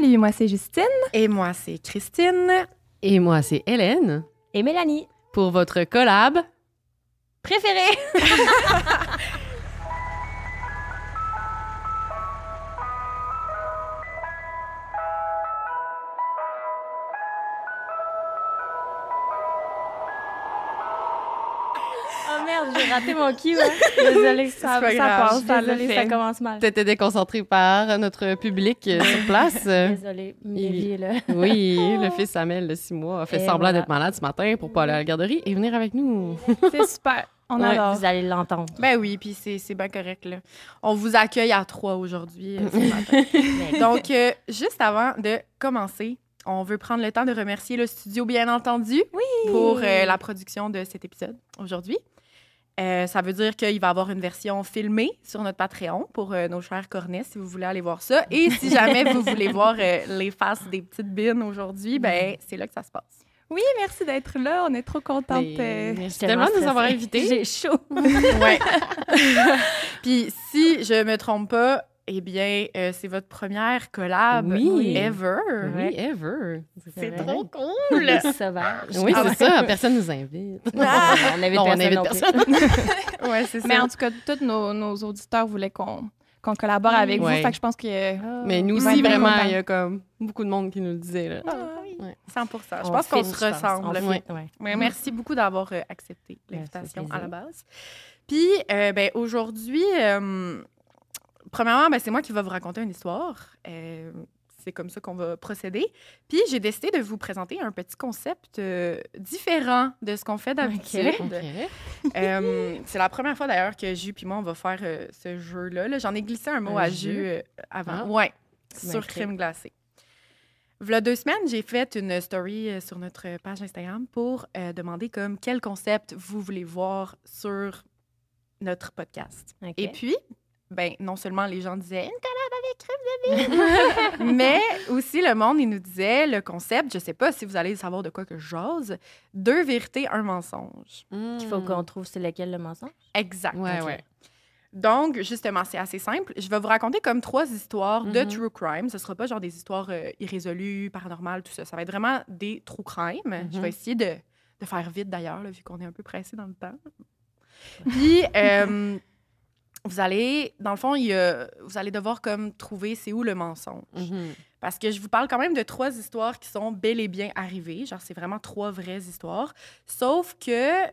Salut, moi c'est Justine. Et moi, c'est Christine. Et moi, c'est Hélène. Et Mélanie. Pour votre collab Préférée. Oh merde, j'ai raté mon cue. Hein. Désolée, ça passe. Désolée, ça commence mal. T'étais déconcentré par notre public sur place. Désolée, Mélie, là. Oui, le fils Samuel de 6 mois a fait semblant d'être malade ce matin pour pas aller à la garderie et venir avec nous. C'est super. On adore. Vous allez l'entendre. Ben oui, puis c'est bien correct, là. On vous accueille à 3 aujourd'hui, ce matin. Donc, juste avant de commencer, on veut prendre le temps de remercier le studio, bien entendu, pour la production de cet épisode aujourd'hui. Ça veut dire qu'il va y avoir une version filmée sur notre Patreon pour nos chers cornets, si vous voulez aller voir ça. Et si jamais vous voulez voir les faces des petites bines aujourd'hui, ben c'est là que ça se passe. Oui, merci d'être là. On est trop contente. Merci tellement de nous avoir invités. J'ai chaud. Ouais. Puis si je me trompe pas, eh bien, c'est votre première collab ever. Oui, ever. C'est trop cool! Sauvage. Oui, c'est ça. Personne nous invite. On invite personne. Ouais, c'est ça. Mais en tout cas, tous nos auditeurs voulaient qu'on collabore avec vous. Fait que je pense que... Mais nous aussi, vraiment, il y a comme beaucoup de monde qui nous le disait. Là. Ouais. 100%. Je pense qu'on se ressemble. Ouais. Merci beaucoup d'avoir accepté l'invitation à la base. Puis, aujourd'hui, premièrement, c'est moi qui vais vous raconter une histoire. C'est comme ça qu'on va procéder. Puis, j'ai décidé de vous présenter un petit concept différent de ce qu'on fait d'habitude. Okay. C'est la première fois, d'ailleurs, que Jus puis moi, on va faire ce jeu-là. Là, j'en ai glissé un mot à Jus avant. Ouais, sur crème glacée. V'là 2 semaines, j'ai fait une story sur notre page Instagram pour demander comme quel concept vous voulez voir sur notre podcast. Okay. Et puis, non seulement les gens disaient « une collab avec crème de vie », mais aussi le monde, il nous disait le concept, je sais pas si vous allez savoir de quoi que j'ose, 2 vérités, 1 mensonge. Il faut qu'on trouve c'est lequel le mensonge. Exact. Ouais. Donc, justement, c'est assez simple. Je vais vous raconter comme 3 histoires de true crime. Ce ne sera pas genre des histoires irrésolues, paranormales, tout ça. Ça va être vraiment des true crime. Je vais essayer de faire vite, d'ailleurs, là, vu qu'on est un peu pressé dans le temps. Puis, vous allez, dans le fond, vous allez devoir comme trouver c'est où le mensonge. Parce que je vous parle quand même de 3 histoires qui sont bel et bien arrivées. Genre, c'est vraiment 3 vraies histoires. Sauf que...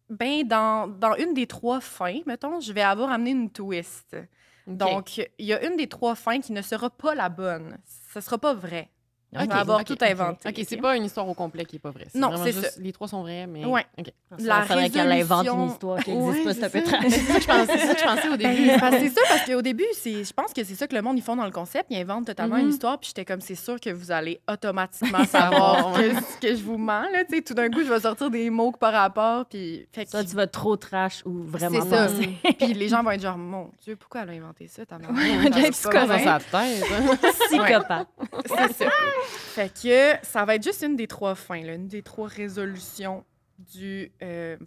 dans une des 3 fins, mettons, je vais avoir amené une twist. Okay. Donc, il y a une des 3 fins qui ne sera pas la bonne. Ce ne sera pas vrai. On va avoir tout inventé. OK, c'est pas une histoire au complet qui n'est pas vraie. Non, c'est juste, ça. Les 3 sont vrais, mais... Ouais. OK. Il faudrait qu'elle invente une histoire qui n'existe pas, c'est un peu trash. C'est ça que je pensais au début. C'est ça, parce qu'au début, je pense que c'est ça que le monde, ils font dans le concept. Ils inventent totalement une histoire, puis j'étais comme, c'est sûr que vous allez automatiquement savoir que je vous mens. Là, tout d'un coup, je vais sortir des mots par rapport, puis... Soit tu vas trop trash ou vraiment c'est ça. Puis les gens vont être genre, mon Dieu, pourquoi elle a inventé ça, ta maman? C'est quoi dans sa tête? Psychopathe. C'est ça. Fait que ça va être juste une des 3 fins, là, une des 3 résolutions du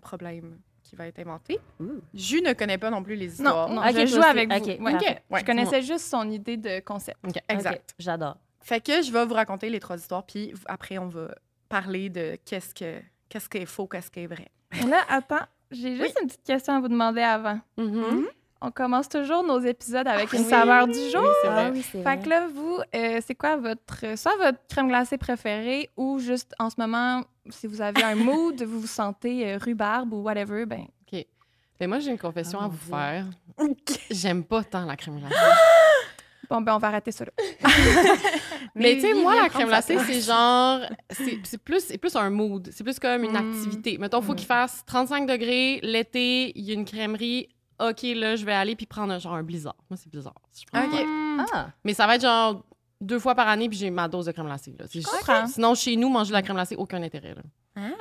problème qui va être inventé. Jus ne connaît pas non plus les histoires. Non, okay, je joue avec vous. Okay. Je connaissais juste son idée de concept. Exact. Okay. J'adore. Fait que je vais vous raconter les 3 histoires, puis après, on va parler de qu'est-ce qui est faux, qu'est-ce qui est vrai. Là, attends, j'ai juste une petite question à vous demander avant. On commence toujours nos épisodes avec une saveur du jour. Oui, c'est vrai. C'est fait que là, vous, c'est quoi soit votre crème glacée préférée ou juste en ce moment, si vous avez un mood, vous vous sentez rhubarbe ou whatever, OK. Moi, j'ai une confession à vous faire. J'aime pas tant la crème glacée. Bon, on va arrêter ça là. Mais tu sais, moi, la crème glacée, c'est genre... C'est plus un mood. C'est plus comme une activité. Mettons, il faut qu'il fasse 35 degrés, l'été, il y a une crèmerie... OK, là, je vais aller puis prendre un blizzard. Moi, c'est blizzard. Mais ça va être genre 2 fois par année puis j'ai ma dose de crème glacée. Là. Sinon, chez nous, manger de la crème glacée, aucun intérêt. Là.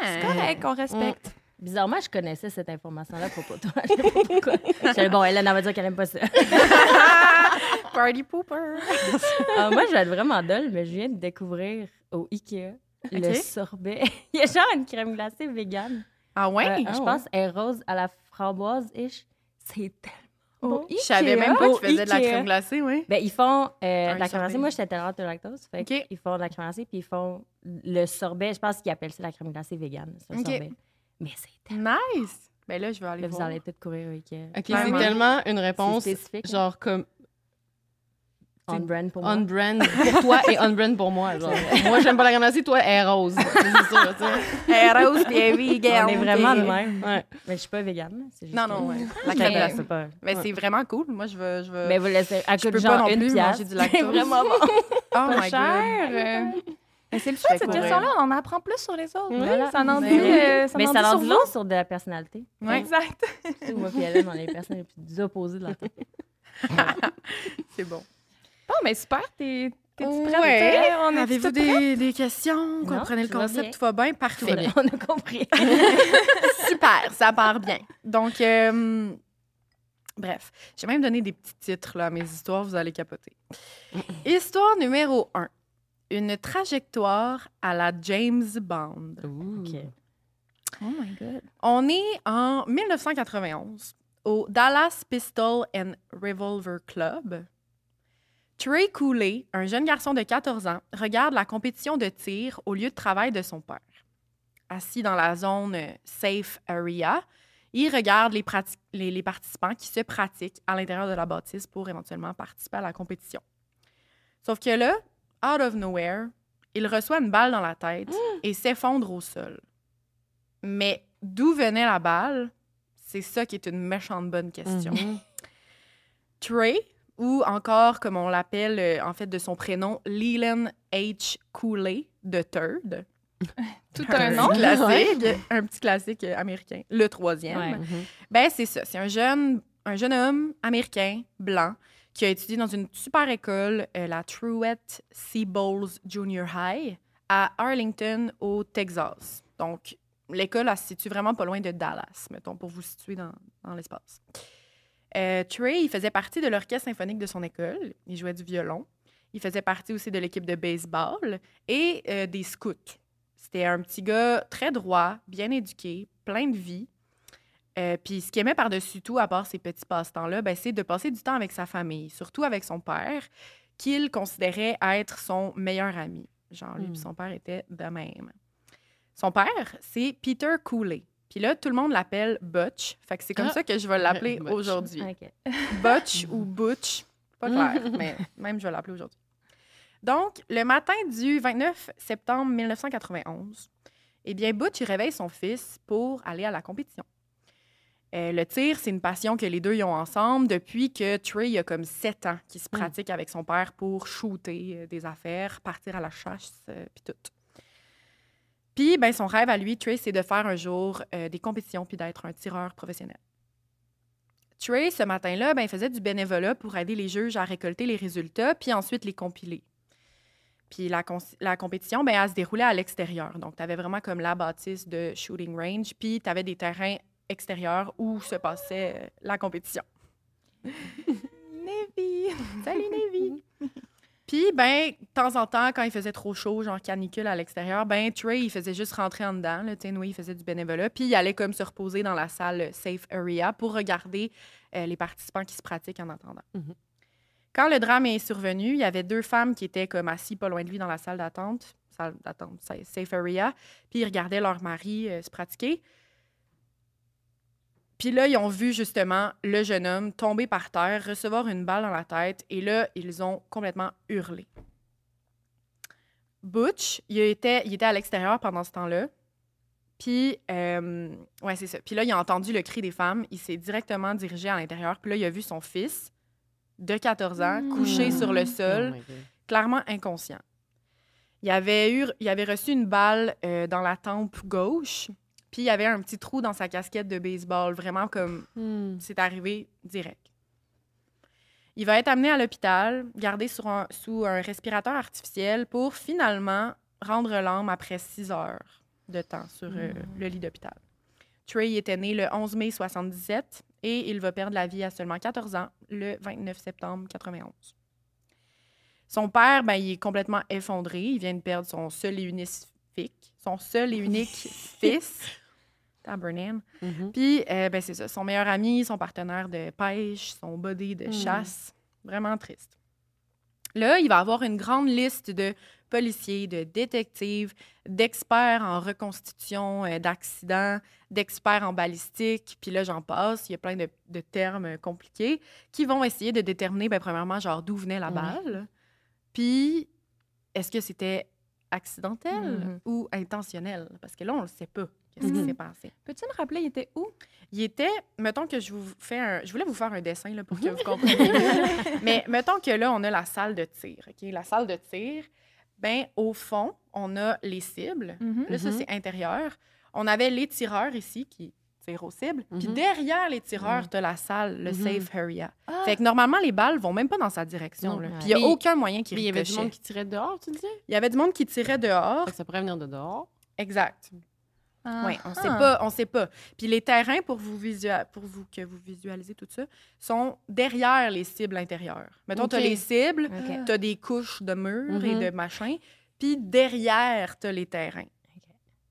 C'est correct, on respecte. Bizarrement, je connaissais cette information-là à propos de toi. Je sais pas pourquoi. J'avais, bon, Hélène, elle va dire qu'elle aime pas ça. Party pooper! Moi, je vais être vraiment dolle, mais je viens de découvrir au Ikea le sorbet. Il y a genre une crème glacée végane. Ah ouais? Je pense qu'elle est rose à la framboise-ish. C'est tellement Oh, Je savais même pas qu'ils faisaient de la Ikea. crème glacée, oui. Ben, ils font de la crème sorbet. glacée. Moi, j'étais tolérante au lactose. Fait OK. ils font de la crème glacée, puis ils font le sorbet. Je pense qu'ils appellent ça la crème glacée végane. C'est un OK. sorbet. Mais c'est tellement... Nice! Ben là, je vais aller Là, vous voir. allez peut-être courir au Ikea. OK, Vraiment. c'est tellement une réponse, C'est spécifique, hein? genre comme On-brand pour moi. on-brand pour toi et on-brand pour moi. Genre, moi, j'aime pas la crème glacée, toi, elle est rose. C'est sûr, tu sais. Hey, rose bien vegan. On est vraiment de OK. même. Ouais. Mais je suis pas végane. C'est juste Non, que- non, ouais. La La crème crème glacée, c'est pas... Mais c'est vraiment cool. Moi, je veux... Mais vous laissez... Elle Je coûte peux pas genre non une plus piastre. manger du lactose. C'est vraiment bon. Oh Pas my cher. God. Mais c'est le Je fun, fais cette courir. question-là. On en apprend plus sur les autres. Oui, voilà. Ça en dit, Mais oui. Mais en ça dit en sur dit vous. long sur de la personnalité. Ouais. Exact. Tu sais, moi puis Hélène, on est les personnes les plus opposées de la Terre. C'est bon. Bon, mais super. T'es-tu prête? Ouais. On est Avez-vous des questions? Non, Comprenez le tout va concept? bien. Tout va bien? Parfait. On a compris. Super, ça part bien. Donc, bref, j'ai même donné des petits titres là, à mes histoires, vous allez capoter. Histoire numéro 1. Une trajectoire à la James Bond. OK. Oh my God. On est en 1991 au Dallas Pistol and Revolver Club. Trey Cooley, un jeune garçon de 14 ans, regarde la compétition de tir au lieu de travail de son père. Assis dans la zone Safe Area, il regarde les participants qui se pratiquent à l'intérieur de la bâtisse pour éventuellement participer à la compétition. Sauf que là, out of nowhere, il reçoit une balle dans la tête et s'effondre au sol. Mais d'où venait la balle? C'est ça qui est une méchante bonne question. Trey, ou encore, comme on l'appelle, en fait, de son prénom, Leland H. Cooley, the Third. Tout un nom. Classique, un petit classique américain. Le troisième. Ouais. Ben, c'est ça. C'est un jeune homme américain, blanc, qui a étudié dans une super école, la Truett Seabolds Junior High, à Arlington, au Texas. Donc, l'école, elle se situe vraiment pas loin de Dallas, mettons, pour vous situer dans l'espace. Trey, il faisait partie de l'orchestre symphonique de son école. Il jouait du violon. Il faisait partie aussi de l'équipe de baseball et des scouts. C'était un petit gars très droit, bien éduqué, plein de vie. Puis ce qu'il aimait par-dessus tout, à part ces petits passe-temps-là, ben, c'est de passer du temps avec sa famille, surtout avec son père, qu'il considérait être son meilleur ami. Genre, lui et son père étaient de même. Son père, c'est Peter Cooley. Puis là, tout le monde l'appelle Butch. Fait que c'est comme ça que je vais l'appeler Butch. aujourd'hui. OK. Butch ou Butch, pas clair, mais même je vais l'appeler aujourd'hui. Donc, le matin du 29 septembre 1991, eh bien, Butch, il réveille son fils pour aller à la compétition. Le tir, c'est une passion que les deux y ont ensemble depuis que Trey il a comme 7 ans qu'il se pratique avec son père pour shooter des affaires, partir à la chasse, puis tout. Puis, ben, son rêve à lui, Trey, c'est de faire un jour des compétitions puis d'être un tireur professionnel. Trey, ce matin-là, ben, il faisait du bénévolat pour aider les juges à récolter les résultats puis ensuite les compiler. Puis la compétition, ben, elle se déroulait à l'extérieur. Donc, tu avais vraiment comme la bâtisse de shooting range puis tu avais des terrains extérieurs où se passait la compétition. Navy. Salut, Navy! Puis, ben, de temps en temps, quand il faisait trop chaud, genre canicule à l'extérieur, ben, Trey, il faisait juste rentrer en dedans. Là, il faisait du bénévolat. Puis, il allait comme se reposer dans la salle Safe Area pour regarder les participants qui se pratiquent en attendant. Quand le drame est survenu, il y avait 2 femmes qui étaient comme assises pas loin de lui dans la salle d'attente, Safe Area. Puis, ils regardaient leur mari se pratiquer. Puis là, ils ont vu justement le jeune homme tomber par terre, recevoir une balle dans la tête, et là, ils ont complètement hurlé. Butch, il était à l'extérieur pendant ce temps-là. Puis, ouais, c'est ça. Puis là, il a entendu le cri des femmes. Il s'est directement dirigé à l'intérieur. Puis là, il a vu son fils de 14 ans couché sur le sol, clairement inconscient. Il avait reçu une balle dans la tempe gauche. Puis il y avait un petit trou dans sa casquette de baseball, vraiment comme c'est arrivé direct. Il va être amené à l'hôpital, gardé sous un respirateur artificiel pour finalement rendre l'âme après 6 heures de temps sur le lit d'hôpital. Trey était né le 11 mai 1977 et il va perdre la vie à seulement 14 ans le 29 septembre 1991. Son père, ben, il est complètement effondré. Il vient de perdre son seul et unique fils. Burnham. Mhm. Puis, ben, c'est ça, son meilleur ami, son partenaire de pêche, son buddy de chasse. Vraiment triste. Là, il va avoir une grande liste de policiers, de détectives, d'experts en reconstitution d'accidents, d'experts en balistique, puis là, j'en passe. Il y a plein de termes compliqués qui vont essayer de déterminer, ben, premièrement, genre, d'où venait la balle. Puis, est-ce que c'était accidentel ou intentionnel? Parce que là, on ne le sait pas. Qu'est-ce qui s'est passé? Peux-tu me rappeler, il était où? Il était, mettons que je voulais vous faire un dessin là, pour que vous compreniez. Mais mettons que là, on a la salle de tir. OK? La salle de tir, ben au fond, on a les cibles. Là, ça, c'est intérieur. On avait les tireurs ici qui tirent aux cibles. Puis derrière les tireurs, tu as la salle, le safe area. Fait que normalement, les balles vont même pas dans sa direction. Non. Là. Puis il n'y a aucun moyen qui Il y avait du ricochait. monde qui tirait dehors, tu disais? Il y avait du monde qui tirait dehors. Fait que ça pourrait venir de dehors. Exact. Oui, on sait pas. Puis les terrains, pour que vous visualisez tout ça, sont derrière les cibles intérieures. Mettons, tu as les cibles, tu as des couches de murs et de machins, puis derrière, tu as les terrains.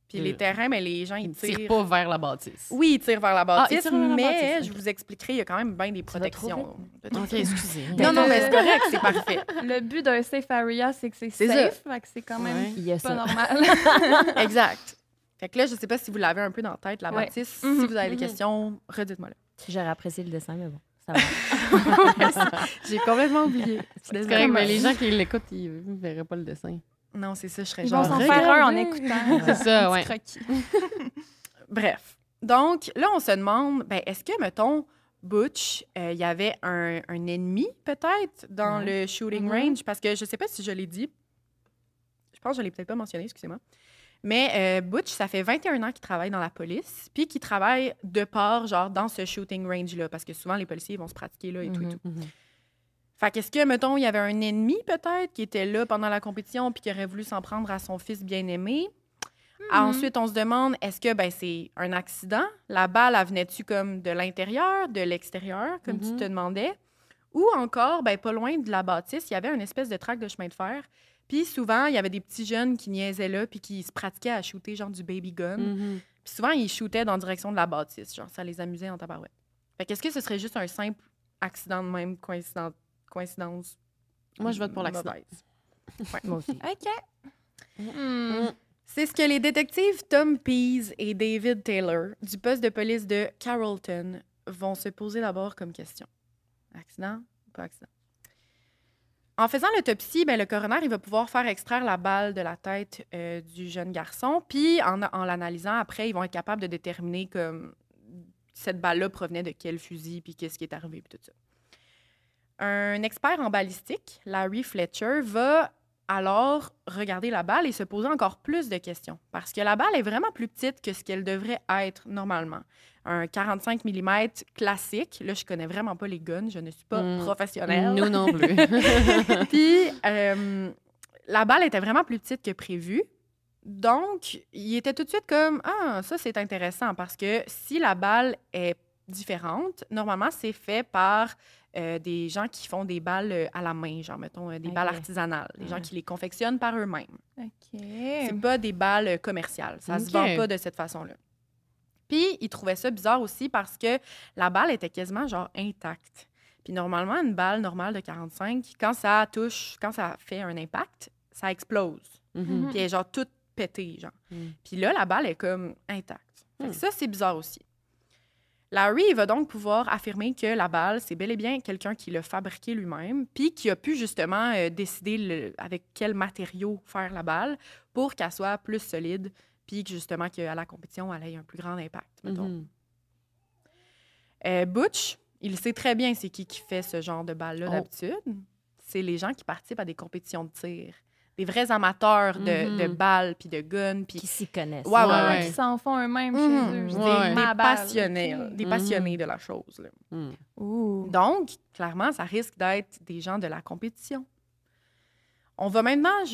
Puis les terrains, mais les gens, ils tirent pas vers la bâtisse. Oui, ils tirent vers la bâtisse, ils tirent vers la mais bâtisse, je vous expliquerai, il y a quand même bien des protections. OK, excusez. Non, mais c'est correct, c'est parfait. Le but d'un safe area, c'est que c'est C'est safe, fait que c'est quand même Il y a pas ça. normal. Exact. Fait que là, je sais pas si vous l'avez un peu dans la tête, la bâtisse. Si vous avez des questions, redites-moi là. J'aurais apprécié le dessin, mais bon, ça va. J'ai complètement oublié. C'est correct, mais les gens qui l'écoutent, ils ne verraient pas le dessin. Non, c'est ça, je serais Ils genre... vont s'en faire un en écoutant. C'est ça, Un ouais. petit croquis. Bref. Donc, là, on se demande, ben, est-ce que, mettons, Butch, il y avait un ennemi, peut-être, dans le shooting range? Parce que je sais pas si je l'ai dit. Je pense que je l'ai peut-être pas mentionné, excusez-moi. Mais Butch, ça fait 21 ans qu'il travaille dans la police, puis qu'il travaille de part, genre, dans ce shooting range-là, parce que souvent, les policiers vont se pratiquer là et tout et tout. Fait qu'est-ce que, mettons, il y avait un ennemi, peut-être, qui était là pendant la compétition, puis qui aurait voulu s'en prendre à son fils bien-aimé? Ensuite, on se demande, est-ce que, ben, c'est un accident? La balle, elle venait-tu comme de l'intérieur, de l'extérieur, comme tu te demandais? Ou encore, ben, pas loin de la bâtisse, il y avait une espèce de traque de chemin de fer. Puis souvent, il y avait des petits jeunes qui niaisaient là puis qui se pratiquaient à shooter genre du baby gun. Puis souvent, ils shootaient dans la direction de la bâtisse. Genre, ça les amusait en tabarouette. Fait qu'est-ce que ce serait juste un simple accident de même, coïncidence? Moi, je vote pour l'accident. mauvaise? Ouais. Moi aussi. OK. C'est ce que les détectives Tom Pease et David Taylor du poste de police de Carrollton vont se poser d'abord comme question. Accident ou pas accident? En faisant l'autopsie, ben, le coroner il va pouvoir faire extraire la balle de la tête du jeune garçon. Puis, en l'analysant, après, ils vont être capables de déterminer comme cette balle-là provenait de quel fusil, puis qu'est-ce qui est arrivé, puis tout ça. Un expert en balistique, Larry Fletcher, va alors regarder la balle et se poser encore plus de questions. Parce que la balle est vraiment plus petite que ce qu'elle devrait être normalement. Un 45 mm classique. Là, je connais vraiment pas les guns. Je ne suis pas professionnelle. Nous non plus. Puis, la balle était vraiment plus petite que prévu. Donc, il était tout de suite comme « Ah, ça, c'est intéressant. » Parce que si la balle est différente, normalement, c'est fait par des gens qui font des balles à la main, genre, mettons, des balles artisanales. Des gens qui les confectionnent par eux-mêmes. OK. C'est pas des balles commerciales. Ça se vend pas de cette façon-là. Puis, il trouvait ça bizarre aussi parce que la balle était quasiment, genre, intacte. Puis, normalement, une balle normale de 45, quand ça fait un impact, ça explose. Puis, elle est, genre, toute pétée, genre. Puis là, la balle est comme intacte. Fait que ça, c'est bizarre aussi. Larry, il va donc pouvoir affirmer que la balle, c'est bel et bien quelqu'un qui l'a fabriquée lui-même, puis qui a pu justement décider avec quel matériau faire la balle pour qu'elle soit plus solide, puis que justement qu'à la compétition, elle ait un plus grand impact, mettons. Butch, il sait très bien c'est qui fait ce genre de balle-là d'habitude. C'est les gens qui participent à des compétitions de tir. Des vrais amateurs de balles puis de guns. Puis... Qui s'y connaissent. Ouais. Qui s'en font eux-mêmes chez eux. Des passionnés, des passionnés de la chose. Là. Donc, clairement, ça risque d'être des gens de la compétition. On va maintenant,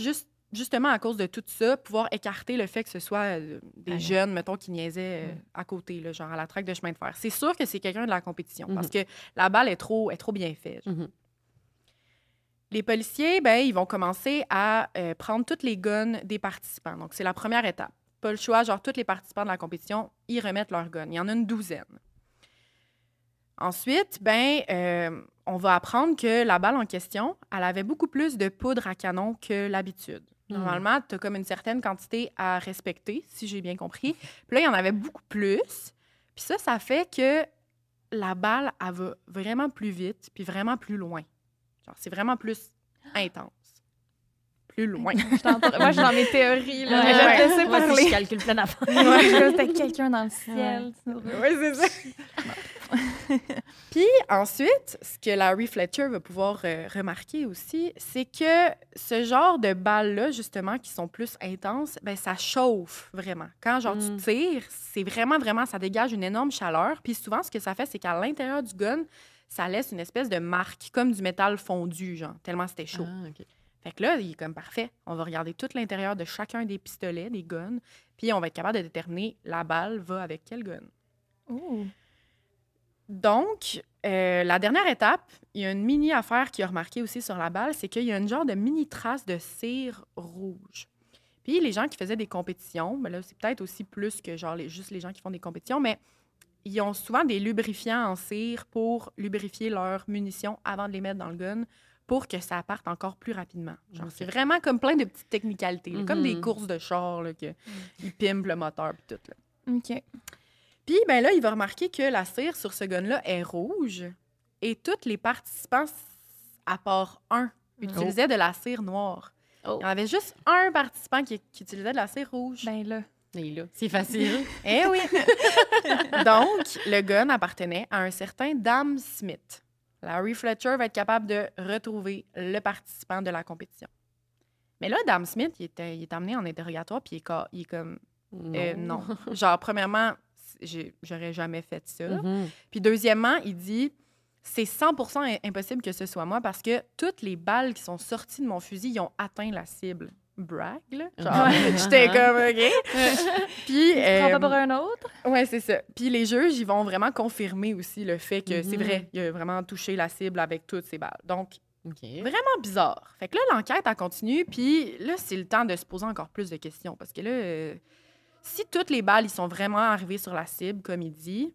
justement à cause de tout ça, pouvoir écarter le fait que ce soit des jeunes, mettons, qui niaisaient à côté, là, genre à la traque de chemin de fer. C'est sûr que c'est quelqu'un de la compétition parce que la balle est trop bien faite. Les policiers, ben, ils vont commencer à prendre toutes les guns des participants. Donc, c'est la première étape. pas le choix. Genre, tous les participants de la compétition, ils remettent leur gun. Il y en a une 12. Ensuite, on va apprendre que la balle en question, elle avait beaucoup plus de poudre à canon que l'habitude. Normalement, tu as comme une certaine quantité à respecter, si j'ai bien compris. Puis là, il y en avait beaucoup plus. Puis ça fait que la balle, elle va vraiment plus vite puis vraiment plus loin. Genre, c'est vraiment plus intense. Plus loin. Moi, je suis dans mes théories. Là. Ouais. Je vais te laisser Moi aussi, parler. je calcule plein d'affaires. C'était quelqu'un dans le ciel. Oui, c'est ça. Puis ensuite, ce que Larry Fletcher va pouvoir remarquer aussi, c'est que ce genre de balles-là, justement, qui sont plus intenses, ça chauffe vraiment. Quand tu tires, c'est vraiment, vraiment, ça dégage une énorme chaleur. Puis souvent, ce que ça fait, c'est qu'à l'intérieur du gun, ça laisse une espèce de marque, comme du métal fondu, genre, tellement c'était chaud. Ah, OK. Fait que là, il est comme parfait. On va regarder tout l'intérieur de chacun des pistolets, des guns, puis on va être capable de déterminer la balle va avec quel gun. Ouh. Donc, la dernière étape, il y a une mini-affaire qui a remarqué aussi sur la balle, c'est qu'il y a une genre de mini-trace de cire rouge. Puis les gens qui faisaient des compétitions, là, c'est peut-être aussi plus que genre juste les gens qui font des compétitions, mais ils ont souvent des lubrifiants en cire pour lubrifier leurs munitions avant de les mettre dans le gun pour que ça parte encore plus rapidement. Genre, c'est vraiment comme plein de petites technicalités, là, comme des courses de char, là, ils pimpent le moteur et tout. Là. OK. Puis, là, il va remarquer que la cire sur ce gun-là est rouge et tous les participants, à part un, utilisaient de la cire noire. Oh. Il y en avait juste un participant qui utilisait de la cire rouge. Ben là. Et là, c'est facile. Eh oui! Donc, le gun appartenait à un certain Dame Smith. Larry Fletcher va être capable de retrouver le participant de la compétition. Mais là, Dame Smith, il est amené en interrogatoire, puis il est comme... non. Genre, premièrement, j'aurais jamais fait ça. Puis deuxièmement, il dit, c'est 100% impossible que ce soit moi parce que toutes les balles qui sont sorties de mon fusil, ils ont atteint la cible. Brag, là. Genre, j'étais comme, OK. Puis... Prends pas pour un autre? Ouais, c'est ça. Puis les juges, ils vont vraiment confirmer aussi le fait que c'est vrai, il a vraiment touché la cible avec toutes ces balles. Donc, vraiment bizarre. Fait que là, l'enquête, elle continue, puis là, c'est le temps de se poser encore plus de questions. Parce que là, si toutes les balles, ils sont vraiment arrivées sur la cible, comme il dit,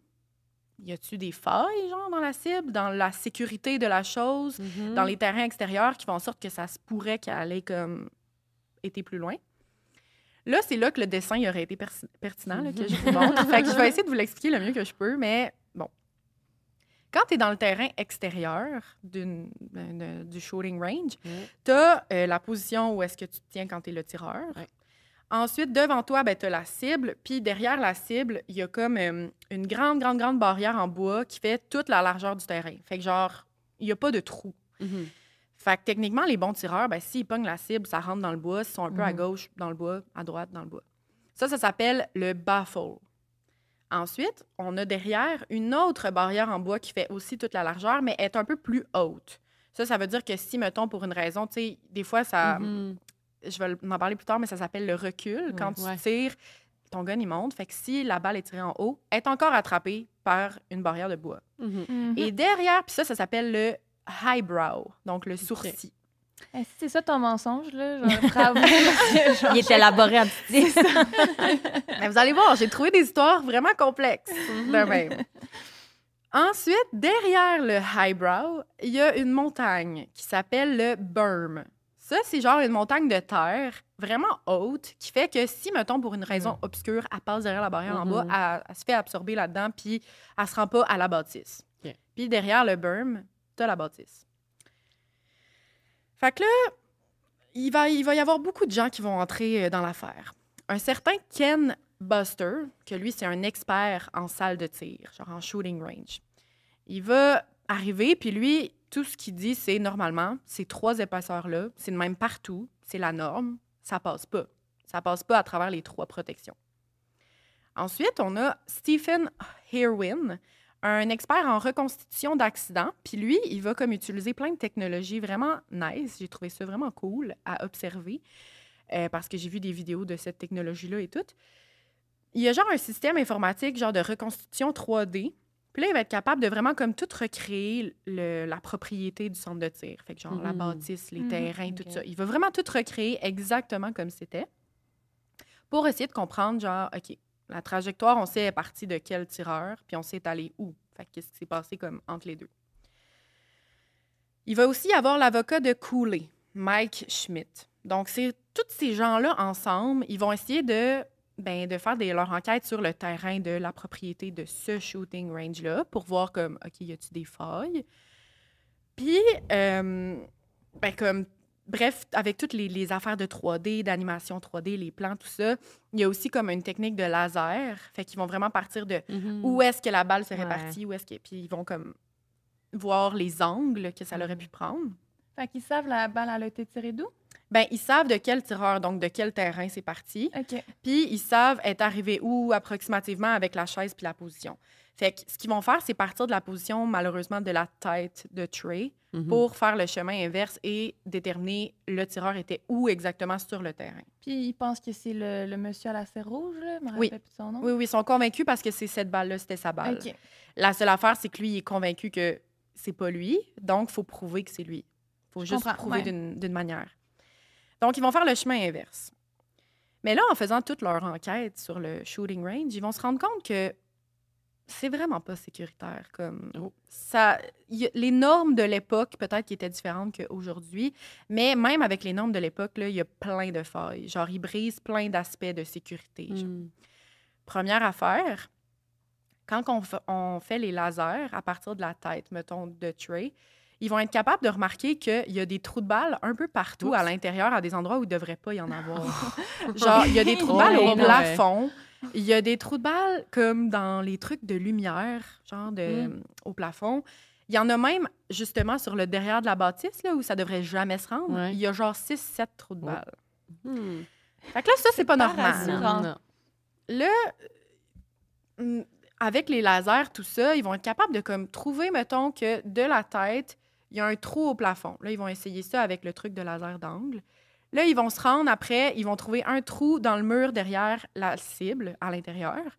y a-tu des failles, genre, dans la cible, dans la sécurité de la chose, dans les terrains extérieurs qui font en sorte que ça se pourrait qu'elle allait comme été plus loin? Là, c'est là que le dessin il aurait été pertinent, là, que je vous montre. Fait que je vais essayer de vous l'expliquer le mieux que je peux, mais bon. Quand tu es dans le terrain extérieur du shooting range, tu as la position où est-ce que tu te tiens quand tu es le tireur. Ouais. Ensuite, devant toi, tu as la cible. Puis derrière la cible, il y a comme une grande barrière en bois qui fait toute la largeur du terrain. Fait que genre, il n'y a pas de trou. Fait que techniquement, les bons tireurs, s'ils pognent la cible, ça rentre dans le bois. S'ils sont un peu à gauche, dans le bois, à droite, dans le bois. Ça s'appelle le baffle. Ensuite, on a derrière une autre barrière en bois qui fait aussi toute la largeur, mais est un peu plus haute. Ça veut dire que si, mettons, pour une raison, tu sais, des fois, ça... Je vais en parler plus tard, mais ça s'appelle le recul. Quand tu tires, ton gun, il monte. Fait que si la balle est tirée en haut, elle est encore attrapée par une barrière de bois. Et derrière, puis ça s'appelle le highbrow, donc le sourcil. Si c'est ça ton mensonge, là, genre, bravo. Il est élaboré en petit. Mais vous allez voir, j'ai trouvé des histoires vraiment complexes de même. Ensuite, derrière le highbrow, il y a une montagne qui s'appelle le berm. Ça, c'est genre une montagne de terre vraiment haute qui fait que si, mettons, pour une raison obscure, elle passe derrière la barrière en bas, elle se fait absorber là-dedans, puis elle se rend pas à la bâtisse. Puis derrière le berm, t'as la bâtisse. Fait que là, il va y avoir beaucoup de gens qui vont entrer dans l'affaire. Un certain Ken Buster, que lui, c'est un expert en salle de tir, genre en shooting range. Il va arriver, puis lui, tout ce qu'il dit, c'est normalement, ces 3 épaisseurs-là, c'est de même partout, c'est la norme, ça passe pas. Ça passe pas à travers les 3 protections. Ensuite, on a Stephen Irwin, un expert en reconstitution d'accidents. Puis lui, il va comme utiliser plein de technologies vraiment nice. J'ai trouvé ça vraiment cool à observer parce que j'ai vu des vidéos de cette technologie-là et tout. Il y a genre un système informatique genre de reconstitution 3D. Puis là, il va être capable de vraiment comme tout recréer la propriété du centre de tir. Fait que genre la bâtisse, les terrains, tout ça. Il va vraiment tout recréer exactement comme c'était pour essayer de comprendre, genre, OK, la trajectoire, on sait est partie de quel tireur, puis on sait allé où. Fait que qu'est-ce qui s'est passé comme entre les deux. Il va aussi y avoir l'avocat de Cooley, Mike Schmidt. Donc, c'est tous ces gens-là ensemble, ils vont essayer de faire leur enquête sur le terrain de la propriété de ce shooting range-là pour voir comme, OK, y a-t-il des failles? Puis, bref, avec toutes les affaires de 3D, d'animation 3D, les plans, tout ça, il y a aussi comme une technique de laser. Fait qu'ils vont vraiment partir de où est-ce que la balle se répartit, puis ils vont comme voir les angles que ça aurait pu prendre. Fait qu'ils savent la balle elle a été tirée d'où? Ils savent de quel tireur, donc de quel terrain c'est parti. OK. Puis ils savent être arrivé où approximativement avec la chaise puis la position. Fait que ce qu'ils vont faire, c'est partir de la position, malheureusement, de la tête de Trey pour faire le chemin inverse et déterminer le tireur était où exactement sur le terrain. Puis ils pensent que c'est le monsieur à la serre rouge, là? Je me Oui. rappelle plus de son nom. Oui, ils sont convaincus parce que c'est cette balle-là, c'était sa balle. OK. La seule affaire, c'est que lui, il est convaincu que c'est pas lui, donc il faut prouver que c'est lui. Il faut juste prouver d'une manière. Donc, ils vont faire le chemin inverse. Mais là, en faisant toute leur enquête sur le shooting range, ils vont se rendre compte que c'est vraiment pas sécuritaire. Comme les normes de l'époque, peut-être qui étaient différentes qu'aujourd'hui, mais même avec les normes de l'époque, il y a plein de failles. Genre, ils brisent plein d'aspects de sécurité. Première affaire, quand on fait les lasers à partir de la tête, mettons, de Trey, ils vont être capables de remarquer qu'il y a des trous de balles un peu partout à l'intérieur, à des endroits où il ne devrait pas y en avoir. Genre, il y a des trous de balles au plafond. Il y a des trous de balles comme dans les trucs de lumière, genre au plafond. Il y en a même, justement, sur le derrière de la bâtisse, là, où ça devrait jamais se rendre. Ouais. Il y a genre 6-7 trous de balles. Fait que là, ça, c'est pas normal. Là, avec les lasers, tout ça, ils vont être capables de comme trouver, mettons, que de la tête, il y a un trou au plafond. Là, ils vont essayer ça avec le truc de laser d'angle. Là, ils vont se rendre après, ils vont trouver un trou dans le mur derrière la cible, à l'intérieur.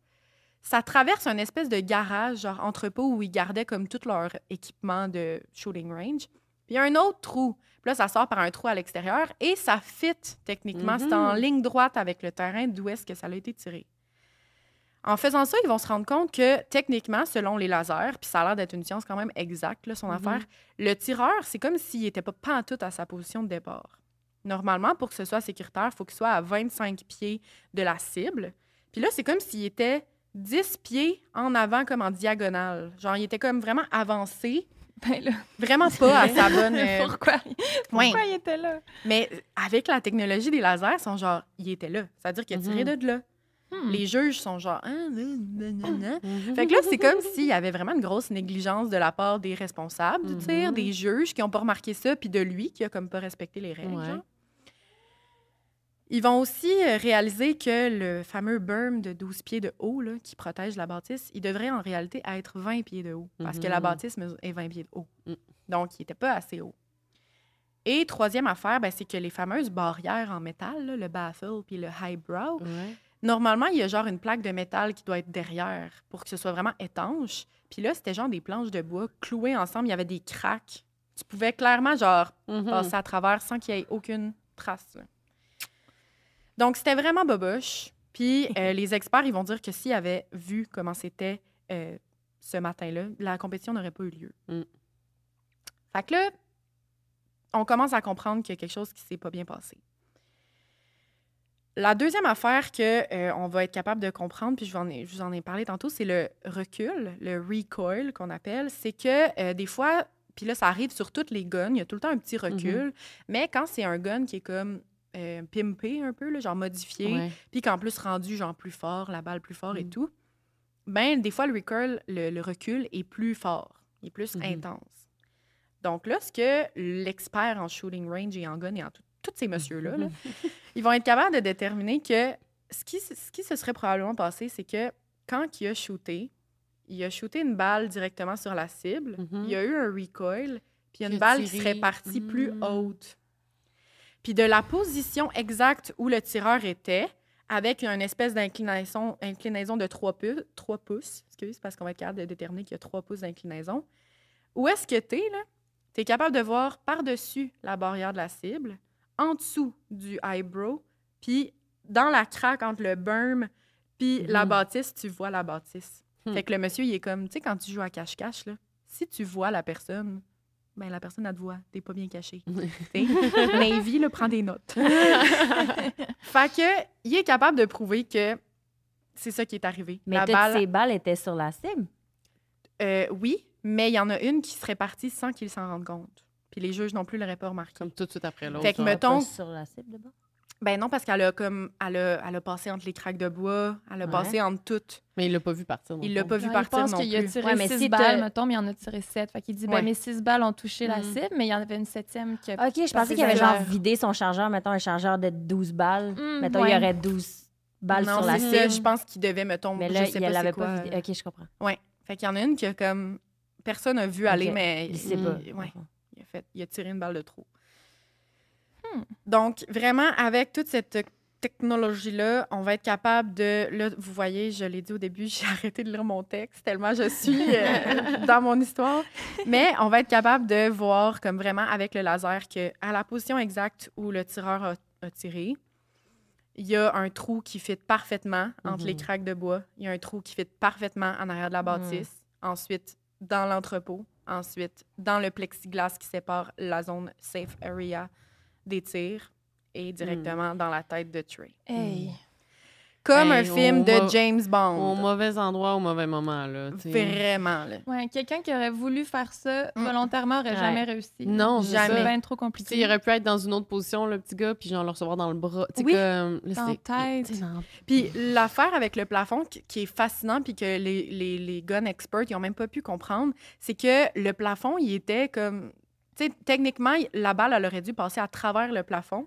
Ça traverse une espèce de garage, genre entrepôt, où ils gardaient comme tout leur équipement de shooting range. Puis il y a un autre trou. Puis là, ça sort par un trou à l'extérieur et ça fit techniquement. C'est en ligne droite avec le terrain d'où est-ce que ça a été tiré. En faisant ça, ils vont se rendre compte que, techniquement, selon les lasers, puis ça a l'air d'être une science quand même exacte, là, son affaire, le tireur, c'est comme s'il n'était pas pantoute à sa position de départ. Normalement, pour que ce soit sécuritaire, il faut qu'il soit à 25 pieds de la cible. Puis là, c'est comme s'il était 10 pieds en avant, comme en diagonale. Genre, il était comme vraiment avancé. Vraiment pas à sa bonne... Pourquoi il était là? Mais avec la technologie des lasers, ils sont genre, il était là. C'est-à-dire qu'il a tiré de là. Les juges sont genre... Fait que là, c'est comme s'il y avait vraiment une grosse négligence de la part des responsables du tir, des juges qui n'ont pas remarqué ça, puis de lui qui a comme pas respecté les règles. Genre. Ils vont aussi réaliser que le fameux berm de 12 pieds de haut là, qui protège la bâtisse, il devrait en réalité être 20 pieds de haut, parce que la bâtisse est 20 pieds de haut. Donc, il n'était pas assez haut. Et troisième affaire, c'est que les fameuses barrières en métal, là, le baffle puis le highbrow... Normalement, il y a genre une plaque de métal qui doit être derrière pour que ce soit vraiment étanche. Puis là, c'était genre des planches de bois clouées ensemble. Il y avait des craques. Tu pouvais clairement genre passer à travers sans qu'il y ait aucune trace. Donc, c'était vraiment boboche. Puis les experts, ils vont dire que s'ils avaient vu comment c'était ce matin-là, la compétition n'aurait pas eu lieu. Fait que là, on commence à comprendre qu'il y a quelque chose qui s'est pas bien passé. La deuxième affaire qu'on va être capable de comprendre, puis je vous en ai parlé tantôt, c'est le recul, le recoil qu'on appelle. C'est que des fois, puis là, ça arrive sur toutes les guns, il y a tout le temps un petit recul, mais quand c'est un gun qui est comme pimpé un peu, là, genre modifié, puis qu'en plus rendu genre plus fort, la balle plus fort et tout, des fois, le recoil, le recul est plus fort, il est plus intense. Donc là, ce que l'expert en shooting range et en gun et en tous ces messieurs-là, là, ils vont être capables de déterminer que ce qui se serait probablement passé, c'est que quand il a shooté une balle directement sur la cible, il y a eu un recoil, puis une balle qui serait partie plus haute. Puis de la position exacte où le tireur était, avec une espèce d'inclinaison de 3 pouces, parce qu'on va être capable de déterminer qu'il y a 3 pouces d'inclinaison, où est-ce que t'es, là? T'es capable de voir par-dessus la barrière de la cible, en dessous du eyebrow, puis dans la craque entre le berm puis la bâtisse, tu vois la bâtisse. Fait que le monsieur, il est comme, tu sais, quand tu joues à cache-cache, là, si tu vois la personne, ben la personne, elle te voit. T'es pas bien caché. Navy, là, prend des notes. Fait que, il est capable de prouver que c'est ça qui est arrivé. Mais la toutes balle, ces balles étaient sur la cible. oui, mais il y en a une qui serait partie sans qu'il s'en rende compte. Puis les juges non plus l'auraient pas remarqué. Comme tout de suite après l'autre. Fait que, genre. mettons, Pas sur la cible, d'abord. ben non, parce qu'elle a comme elle a passé entre les craques de bois, elle a Ouais. passé entre toutes. Mais il l'a pas vu partir. Il l'a pas vu Ouais, partir il pense non qu'il a plus. tiré Ouais, mais 6 si balles, mettons, mais il en a tiré 7. Fait qu'il dit, Ouais. mes 6 balles ont touché la Mm. cible, mais il y en avait une 7e qui a... OK, je Parce pensais que qu'il avait ça a genre l'air- vidé son chargeur, mettons un chargeur de 12 balles. Mettons, il ouais. y aurait 12 balles non, sur la c'est ça, cible. je pense qu'il devait, mettons, Mais je là, sais il pas l'avait c'est quoi. pas vidé. OK, je comprends. Ouais. Fait qu'il y en a une qui a comme personne n'a vu aller, Ok. mais Il sait pas. ouais, il a tiré une balle de trop. Donc, vraiment, avec toute cette technologie-là, on va être capable de... Là, vous voyez, je l'ai dit au début, j'ai arrêté de lire mon texte tellement je suis dans mon histoire. Mais on va être capable de voir, comme vraiment avec le laser, qu'à la position exacte où le tireur a tiré, il y a un trou qui fit parfaitement entre les craques de bois. Il y a un trou qui fit parfaitement en arrière de la bâtisse. Ensuite, dans l'entrepôt. Ensuite, dans le plexiglas qui sépare la zone safe area des tirs et directement dans la tête de Trey. Hey. Comme un Hey, film de James Au Bond. mauvais endroit, au mauvais moment, là. tu sais. Vraiment, là. Ouais, quelqu'un qui aurait voulu faire ça volontairement aurait Ouais. jamais réussi. Non, c'est Jamais. C'est ça. bien trop Puis, tu compliqué. sais, il aurait pu être dans une autre position, le petit gars, puis genre le recevoir dans le bras. Tu sais, Oui. comme. Là, Dans la tête. tu sais, dans- Puis l'affaire avec le plafond qui est fascinant puis que les gun experts ils ont même pas pu comprendre, c'est que le plafond, il était comme... Tu sais, techniquement, la balle, elle aurait dû passer à travers le plafond.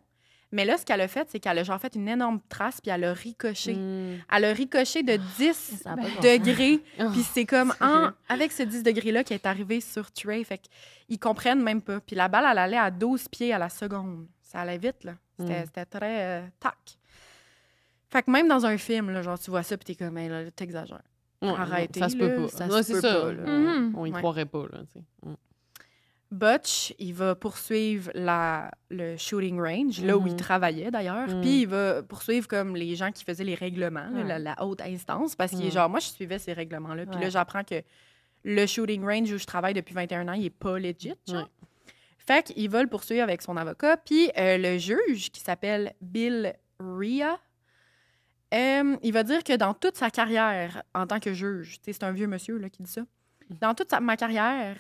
Mais là, ce qu'elle a fait, c'est qu'elle a genre fait une énorme trace puis elle a ricoché. Mm. Elle a ricoché de 10 Ça a pas de bon degrés. Oh, Puis c'est comme sérieux? avec ce 10 degrés-là qui est arrivé sur Trey. Fait qu'ils comprennent même pas. Puis la balle, elle allait à 12 pieds à la seconde. Ça allait vite, là. C'était très tac. Fait que même dans un film, là, genre, tu vois ça, puis t'es comme, hey, là, t'exagères. Ouais, Arrêtez, ça se peut là, pas. ça Ouais, se c'est peut ça. pas, là. On y Ouais. croirait pas, là, tu sais. Butch, il va poursuivre le shooting range, là où il travaillait d'ailleurs, Mhm. puis il va poursuivre comme les gens qui faisaient les règlements, là, Ouais. la haute instance, parce qu'il est genre, moi, je suivais ces règlements-là, puis là, Ouais. j'apprends que le shooting range où je travaille depuis 21 ans, il est pas legit, genre. Ouais. Fait qu'il va le poursuivre avec son avocat, puis le juge, qui s'appelle Bill Rhea, il va dire que dans toute sa carrière en tant que juge, tu sais, c'est un vieux monsieur là, qui dit ça, dans toute ma carrière,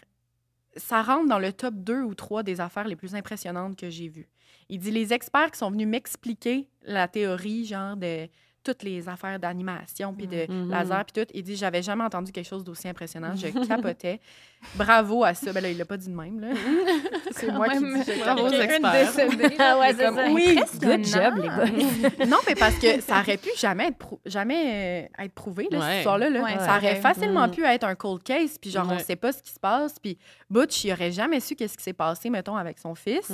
ça rentre dans le top 2 ou 3 des affaires les plus impressionnantes que j'ai vues. Il dit, les experts qui sont venus m'expliquer la théorie, genre, de toutes les affaires d'animation, puis de laser, puis tout, il dit, j'avais jamais entendu quelque chose d'aussi impressionnant. Je capotais. Bravo à ça. Ben là, il l'a pas dit de même, là. C'est moi qui dis je Bravo aux capotais. experts. Ah ouais, c'est Comme, ça. oui, Good job, les gars. Non, mais parce que ça aurait pu jamais être prouvé, là, Ouais. cette histoire-là. Là. Ouais, Ça aurait ouais. facilement pu être un cold case, puis genre, on Ouais. sait pas ce qui se passe. Puis Butch, il aurait jamais su qu'est-ce qui s'est passé, mettons, avec son fils.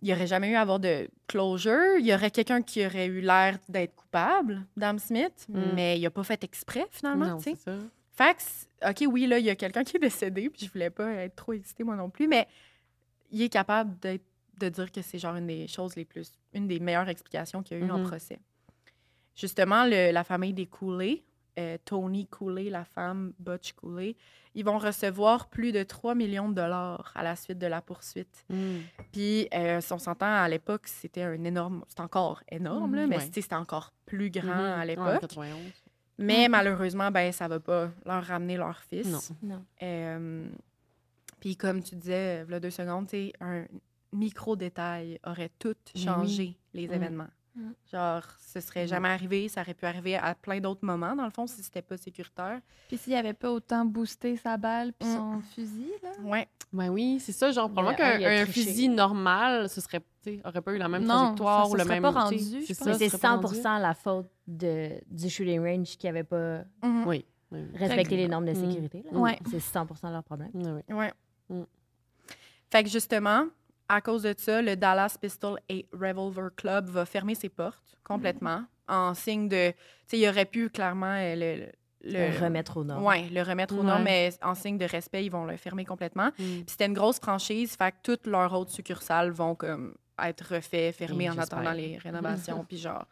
Il n'y aurait jamais eu à avoir de closure. Il y aurait quelqu'un qui aurait eu l'air d'être coupable, Dame Smith, mais il n'a pas fait exprès, finalement. Non, tu sais. c'est ça. Fait que, OK, oui, là, il y a quelqu'un qui est décédé, puis je voulais pas être trop excitée, moi non plus, mais il est capable de dire que c'est genre une des meilleures explications qu'il y a eu en procès. Justement, la famille des Cooley, Tony Cooley, la femme, Butch Cooley, ils vont recevoir plus de 3 millions de dollars à la suite de la poursuite. Puis, si on s'entend, à l'époque, c'était encore énorme, là, mais ouais. c'était encore plus grand à l'époque. Ouais, 91. Mais malheureusement, ben ça va pas leur ramener leur fils. Non. Puis comme tu disais, il y a 2 secondes, tu sais, un micro-détail aurait tout Mais changé les événements. Genre, ce serait jamais arrivé, ça aurait pu arriver à plein d'autres moments, dans le fond, si c'était pas sécuritaire. Puis s'il avait pas autant boosté sa balle puis son fusil, là. Ouais. Ben oui, c'est ça. Genre, probablement Il a qu'un triché. fusil normal, ce serait, tu sais, aurait pas eu la même Non, trajectoire ça ou le serait même. pas tu sais, rendu, c'est je ça, Mais ça c'est serait pas 100% la faute du shooting range qui n'avait pas Mhm. rendu. Oui. respecté les normes de sécurité. là. Ouais. C'est 100% leur problème. Oui. Ouais. Mm. Fait que justement, à cause de ça, le Dallas Pistol et Revolver Club va fermer ses portes complètement en signe de... Tu sais, il aurait pu clairement Le remettre aux normes. Oui, le remettre aux Ouais. normes, mais en signe de respect, ils vont le fermer complètement. Puis c'était une grosse franchise, fait que toutes leurs autres succursales vont comme être refait, fermé en j'espère. attendant les rénovations, puis genre,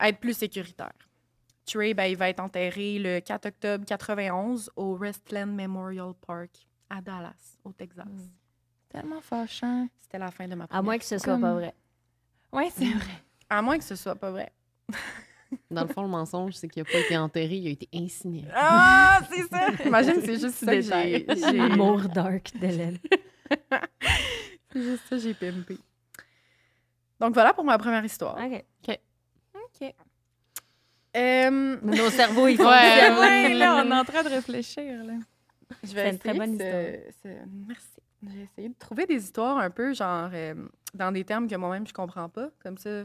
être plus sécuritaire. Trey, ben, il va être enterré le 4 octobre 91 au Westland Memorial Park à Dallas, au Texas. Tellement fâchant. C'était la fin de ma À première moins que ce soit Comme- pas vrai. Ouais, c'est vrai. À moins que ce soit pas vrai. Dans le fond, le mensonge, c'est qu'il n'a pas été enterré, il a été incinéré. Ah, c'est ça! Imagine, c'est juste ça que Détail. j'ai... L'humour dark d'Hélène. C'est juste ça, j'ai pimpé. Donc voilà pour ma première histoire. OK. OK. Nos cerveaux, ils font Ouais. Ouais, là, on est en train de réfléchir, là. Je vais C'est une très essayer bonne Merci. J'ai essayé de trouver des histoires un peu, genre, dans des termes que moi-même, je comprends pas. Comme ça,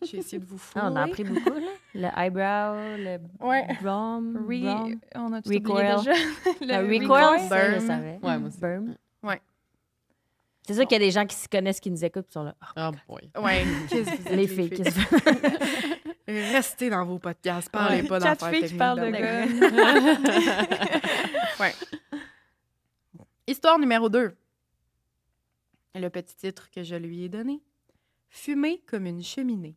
j'ai essayé de vous fouiller. Ah, on a appris beaucoup, là. Le eyebrow, le Ouais. brom, brom. On a tout Recoil. oublié déjà. Le recoil, ça, je le Burn. savais. Ouais, moi aussi. Burn. Ouais. C'est sûr qu'il y a des gens qui se connaissent, qui nous écoutent, qui sont là. Ah, boy. Ouais. Qu'est-ce que vous êtes, Les filles, qu'est-ce que Restez dans vos podcasts. Parlez pas Quatre d'affaires filles qui techniques. parlent de d'abord. gars. Ouais. Histoire numéro 2. Le petit titre que je lui ai donné. Fumer comme une cheminée.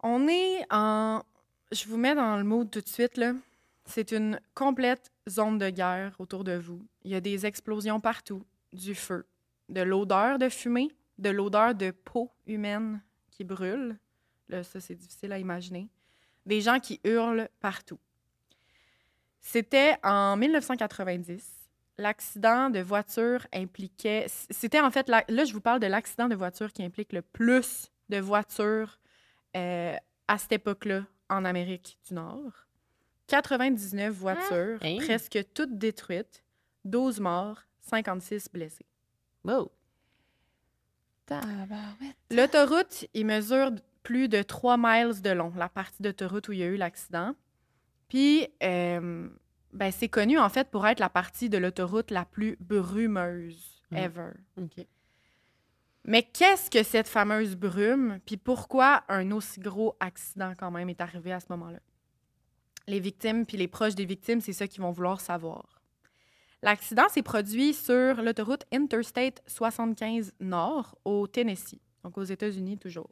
On est en... Je vous mets dans le mood tout de suite, là. C'est une complète zone de guerre autour de vous. Il y a des explosions partout, du feu, de l'odeur de fumée, de l'odeur de peau humaine qui brûle. Là, ça, c'est difficile à imaginer. Des gens qui hurlent partout. C'était en 1990. L'accident de voiture impliquait... C'était en fait... Là, je vous parle de l'accident de voiture qui implique le plus de voitures à cette époque-là en Amérique du Nord. 99 voitures, Hein? presque toutes détruites, 12 morts, 56 blessés. Wow. Tabarouette. L'autoroute, il mesure plus de 3 miles de long, la partie d'autoroute où il y a eu l'accident. Puis, ben, c'est connu, en fait, pour être la partie de l'autoroute la plus brumeuse ever. OK. Mais qu'est-ce que cette fameuse brume? Puis pourquoi un aussi gros accident, quand même, est arrivé à ce moment-là? Les victimes puis les proches des victimes, c'est ça qu'ils vont vouloir savoir. L'accident s'est produit sur l'autoroute Interstate 75 Nord, au Tennessee, donc aux États-Unis toujours,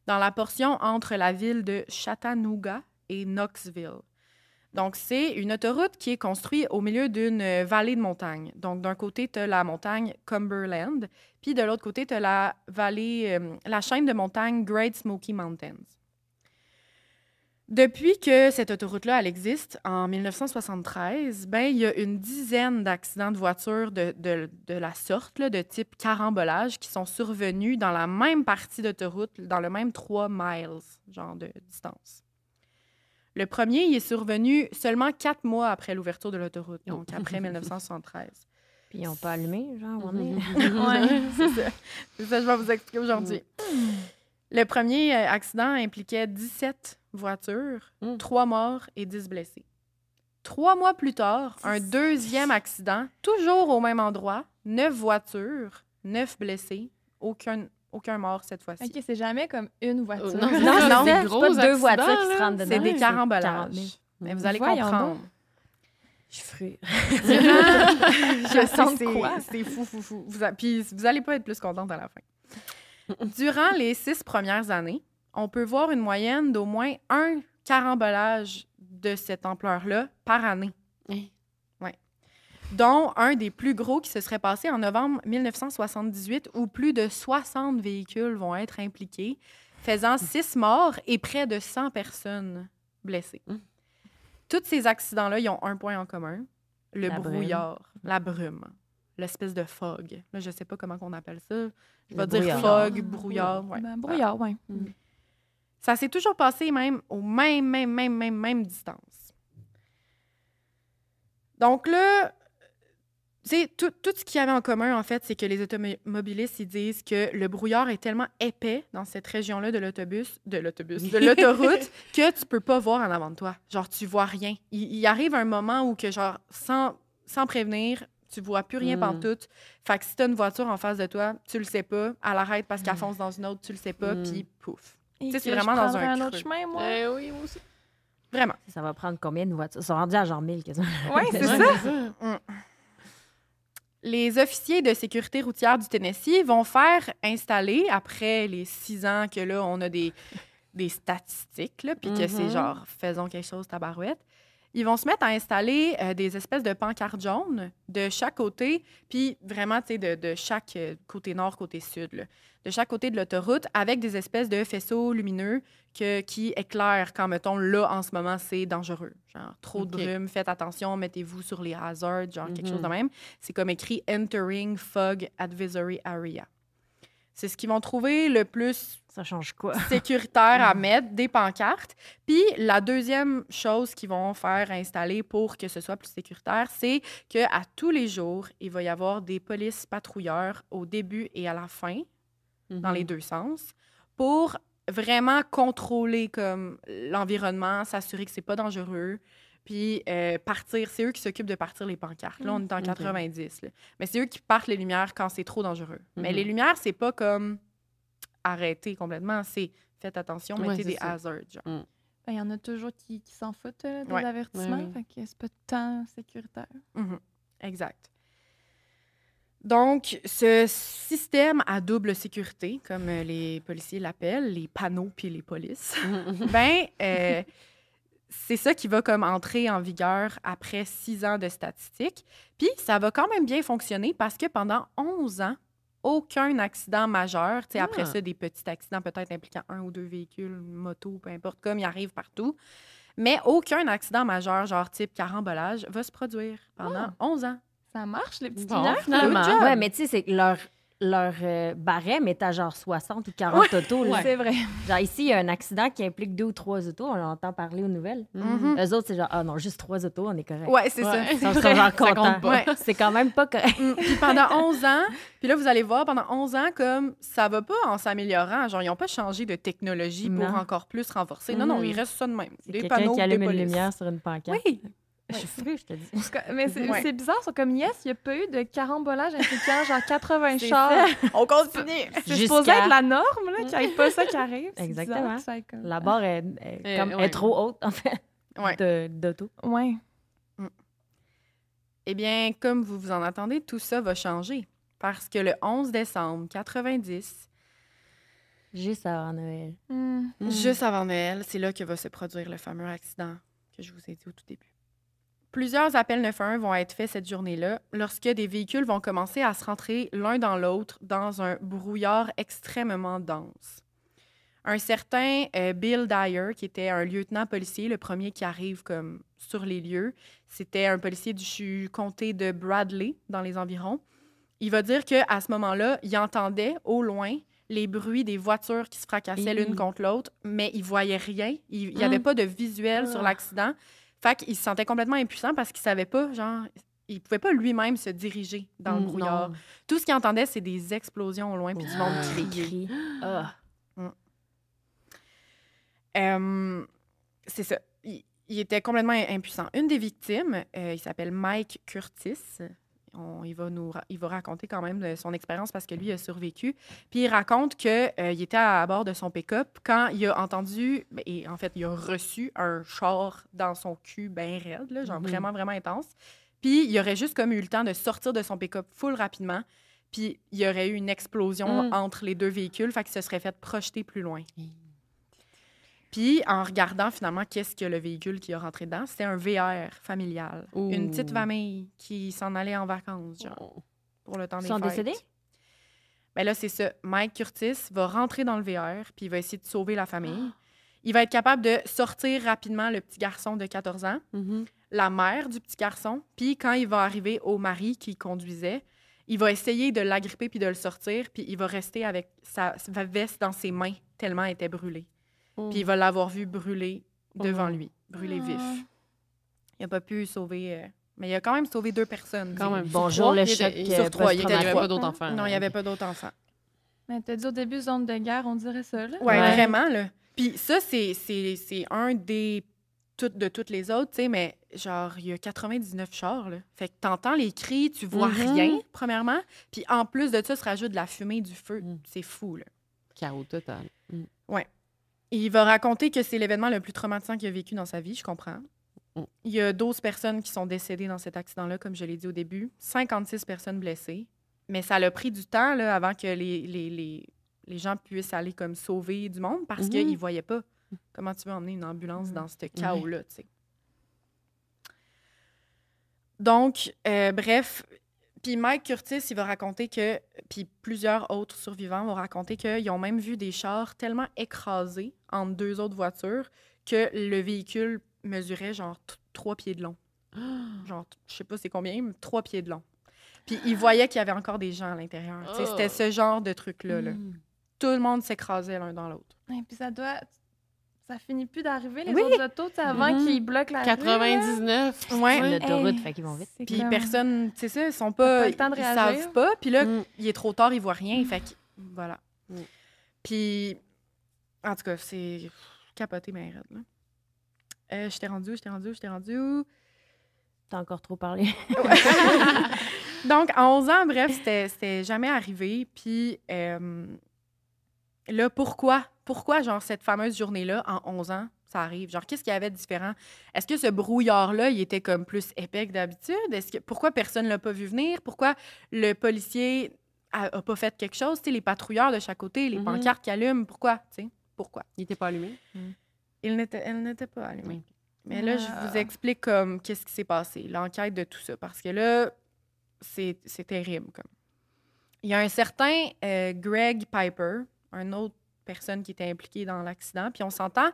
dans la portion entre la ville de Chattanooga et Knoxville. Donc, c'est une autoroute qui est construite au milieu d'une vallée de montagne. Donc, d'un côté, tu as la montagne Cumberland, puis de l'autre côté, tu as la vallée, la chaîne de montagnes Great Smoky Mountains. Depuis que cette autoroute-là, elle existe, en 1973, ben, il y a une dizaine d'accidents de voitures de la sorte, là, de type carambolage, qui sont survenus dans la même partie d'autoroute, dans le même 3 miles, genre de distance. Le premier, il est survenu seulement 4 mois après l'ouverture de l'autoroute, donc après 1973. Puis ils n'ont pas allumé, genre, on est... Ouais, c'est ça. C'est ça que je vais vous expliquer aujourd'hui. Le premier accident impliquait 17 voitures, 3 morts et 10 blessés. 3 mois plus tard, un deuxième accident, toujours au même endroit, 9 voitures, 9 blessés, aucun mort cette fois-ci. OK, c'est jamais comme une voiture. Non, Non, non, non, des c'est gros pas deux accidents, voitures qui se là. rentrent dedans. C'est des là, carambolages. 40 000. Mais vous allez Voyons comprendre. Je suis frue. Je sens sais, quoi? c'est fou. Puis vous n'allez pas être plus contente à la fin. Durant les 6 premières années, on peut voir une moyenne d'au moins un carambolage de cette ampleur-là par année. Hein? Ouais. Dont un des plus gros qui se serait passé en novembre 1978, où plus de 60 véhicules vont être impliqués, faisant 6 morts et près de 100 personnes blessées. Tous ces accidents-là, ils ont un point en commun, le La brouillard, la brume, l'espèce de fog. Là, je ne sais pas comment on appelle ça. Je Le vais dire brouillard. fog, brouillard. Ouais. Ben, brouillard, oui. Ça s'est toujours passé même aux même distance. Donc là, tout ce qu'il y avait en commun, en fait, c'est que les automobilistes, ils disent que le brouillard est tellement épais dans cette région-là de l'autoroute, que tu peux pas voir en avant de toi. Genre, tu vois rien. Il arrive un moment où, que genre, sans prévenir, tu vois plus rien pantoute. Fait que si t'as une voiture en face de toi, tu le sais pas, elle arrête parce qu'elle fonce dans une autre, tu le sais pas, puis pouf. Et sais, c'est que vraiment je dans prendrais un autre creux. chemin, moi. Oui, moi aussi. Vraiment. Ça va prendre combien de voitures? Ils sont rendus à genre 1000 quasiment. Oui, c'est Ouais, ça. c'est ça. les officiers de sécurité routière du Tennessee vont faire installer, après les 6 ans que là, on a des statistiques, là, puis que c'est genre, faisons quelque chose, tabarouette, ils vont se mettre à installer des espèces de pancartes jaunes de chaque côté, puis vraiment, tu sais, de chaque côté nord, côté sud, là, de chaque côté de l'autoroute, avec des espèces de faisceaux lumineux qui éclairent quand, mettons, là, en ce moment, c'est dangereux. Genre, trop de brume, faites attention, mettez-vous sur les hazards, genre quelque chose de même. C'est comme écrit « Entering Fog Advisory Area ». C'est ce qu'ils vont trouver le plus Ça change quoi? sécuritaire à mettre, des pancartes. Puis la deuxième chose qu'ils vont faire installer pour que ce soit plus sécuritaire, c'est qu'à tous les jours, il va y avoir des polices patrouilleurs au début et à la fin, dans les deux sens, pour vraiment contrôler comme l'environnement, s'assurer que c'est pas dangereux. Puis partir, c'est eux qui s'occupent de partir les pancartes. Là, on est en 90. Là. Mais c'est eux qui partent les lumières quand c'est trop dangereux. Mais les lumières, c'est pas comme arrêter complètement. C'est faites attention, mettez des hazards. Genre. Il y en a toujours qui s'en foutent des avertissements. Fait que c'est pas tant sécuritaire. Exact. Donc, ce système à double sécurité, comme les policiers l'appellent, les panneaux puis les polices, c'est ça qui va comme entrer en vigueur après 6 ans de statistiques. Puis ça va quand même bien fonctionner parce que pendant 11 ans, aucun accident majeur. Après ça, des petits accidents peut-être impliquant 1 ou 2 véhicules, une moto, peu importe, comme il arrive partout. Mais aucun accident majeur, genre type carambolage, va se produire pendant 11 ans. Ça marche, les petites Bon, lumières? Finalement. Ouais, mais tu sais, c'est que leur barème est à genre 60 ou 40 autos. Là. C'est vrai. Genre ici, il y a un accident qui implique 2 ou 3 autos. On entend parler aux nouvelles. Eux autres, c'est genre, ah non, juste 3 autos, on est correct. Ouais, c'est ça. Ils sont genre contents. pas. C'est quand même pas correct. Puis pendant 11 ans, puis là, vous allez voir, pendant 11 ans, comme ça va pas en s'améliorant. Genre, ils n'ont pas changé de technologie pour encore plus renforcer. Non, il reste ça de même. C'est des quelqu'un panneaux, qui allume des une polices. lumière sur une pancarte. Oui. Je suis fru, je te dis. Mais c'est bizarre, ça. Comme yes, il n'y a pas eu de carambolage impliquant genre 80 C'est chars. On continue. C'est supposé être la norme, là, qu'il n'y ait pas ça qui arrive. C'est Exactement. bizarre que ça ait comme- La barre est trop haute, en fait, d'auto. Ouais. Eh bien, comme vous vous en attendez, tout ça va changer. Parce que le 11 décembre 90, Juste avant Noël. juste avant Noël, c'est là que va se produire le fameux accident que je vous ai dit au tout début. Plusieurs appels 911 vont être faits cette journée-là lorsque des véhicules vont commencer à se rentrer l'un dans l'autre dans un brouillard extrêmement dense. Un certain Bill Dyer, qui était un lieutenant policier, le premier qui arrive comme sur les lieux, c'était un policier du comté de Bradley, dans les environs. Il va dire qu'à ce moment-là, il entendait au loin les bruits des voitures qui se fracassaient l'une contre l'autre, mais il voyait rien. Il n'y avait pas de visuel sur l'accident. Fait qu'il se sentait complètement impuissant parce qu'il savait pas, genre, il pouvait pas lui-même se diriger dans le brouillard. Non. Tout ce qu'il entendait, c'est des explosions au loin puis du monde crier. C'est ça. Il était complètement impuissant. Une des victimes, il s'appelle Mike Curtis. Il va raconter quand même de son expérience parce que lui a survécu. Puis il raconte qu'il était à bord de son pick-up quand il a entendu, et en fait, il a reçu un char dans son cul bien raide, là, genre vraiment, vraiment intense. Puis il aurait juste comme eu le temps de sortir de son pick-up full rapidement. Puis il y aurait eu une explosion entre les deux véhicules, fait qu'il se serait fait projeter plus loin. Puis, en regardant finalement qu'est-ce que le véhicule qui a rentré dedans, c'était un VR familial. Une petite famille qui s'en allait en vacances, genre, pour le temps des fêtes. Ils sont décédés? Bien là, c'est ça. Mike Curtis va rentrer dans le VR, puis il va essayer de sauver la famille. Il va être capable de sortir rapidement le petit garçon de 14 ans, la mère du petit garçon, puis quand il va arriver au mari qui conduisait, il va essayer de l'agripper puis de le sortir, puis il va rester avec sa veste dans ses mains tellement elle était brûlée. Puis il va l'avoir vu brûler devant lui, brûler vif. Il n'a pas pu sauver... mais il a quand même sauvé 2 personnes. Quand même. Bonjour, le choc. Sur 3, il n'y avait pas d'autres enfants. Non, il n'y avait pas d'autres enfants. Mais t'as dit au début, zone de guerre, on dirait ça, là. Ouais, vraiment, là. Puis ça, c'est un des... de toutes les autres, tu sais, mais genre, il y a 99 chars, là. Fait que t'entends les cris, tu vois rien, premièrement. Puis en plus de ça, se rajoute de la fumée, du feu. C'est fou, là. Chaos total. Ouais. Il va raconter que c'est l'événement le plus traumatisant qu'il a vécu dans sa vie, je comprends. Il y a 12 personnes qui sont décédées dans cet accident-là, comme je l'ai dit au début. 56 personnes blessées. Mais ça a pris du temps là, avant que les gens puissent aller comme sauver du monde parce qu'ils ne voyaient pas. Comment tu veux emmener une ambulance dans ce chaos-là, tu sais. Donc, bref, puis Mike Curtis, il va raconter que, puis plusieurs autres survivants vont raconter qu'ils ont même vu des chars tellement écrasés entre 2 autres voitures que le véhicule mesurait genre 3 pieds de long. Genre, je sais pas c'est combien, mais 3 pieds de long. Puis ils voyaient qu'il y avait encore des gens à l'intérieur. Tu sais, c'était ce genre de truc-là. Là. Tout le monde s'écrasait l'un dans l'autre. Et puis ça finit plus d'arriver, les autres autos, avant qu'ils bloquent la 99. rue. Ouais. L'autoroute, fait qu'ils vont vite. Puis personne, tu sais ça, ils sont pas, le temps de ils réagir. savent pas. Puis là, il est trop tard, ils voient rien. Fait que, voilà. Puis, en tout cas, c'est capoté, mais raide, là. Je t'ai rendu. T'as encore trop parlé. Donc, à 11 ans, bref, c'était jamais arrivé. Puis là, pourquoi, genre, cette fameuse journée-là, en 11 ans, ça arrive? Genre, qu'est-ce qu'il y avait de différent? Est-ce que ce brouillard-là, il était comme plus épais que d'habitude? Pourquoi personne ne l'a pas vu venir? Pourquoi le policier a pas fait quelque chose? Tu sais, les patrouilleurs de chaque côté, les pancartes qui allument, pourquoi? Tu sais, pourquoi? Il n'était pas allumé? Elle n'était pas allumée. Mais là, je vous explique comme qu'est-ce qui s'est passé, l'enquête de tout ça, parce que là, c'est terrible. Comme. Il y a un certain Greg Piper, une autre personne qui était impliquée dans l'accident, puis on s'entend,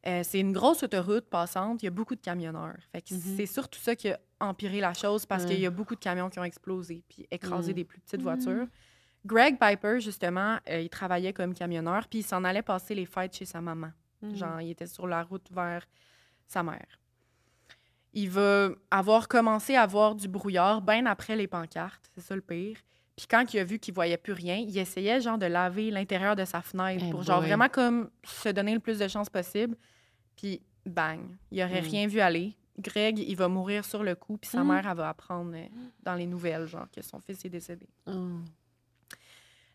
c'est une grosse autoroute passante, il y a beaucoup de camionneurs. Fait que c'est surtout ça qui a empiré la chose, parce qu'il y a beaucoup de camions qui ont explosé puis écrasé des plus petites voitures. Greg Piper, justement, il travaillait comme camionneur, puis il s'en allait passer les fêtes chez sa maman. Genre, il était sur la route vers sa mère. Il va avoir commencé à voir du brouillard bien après les pancartes. C'est ça le pire. Puis quand il a vu qu'il voyait plus rien, il essayait genre de laver l'intérieur de sa fenêtre pour genre vraiment comme se donner le plus de chances possible. Puis bang, il aurait rien vu aller. Greg, il va mourir sur le coup, puis sa mère, elle va apprendre dans les nouvelles, genre, que son fils est décédé.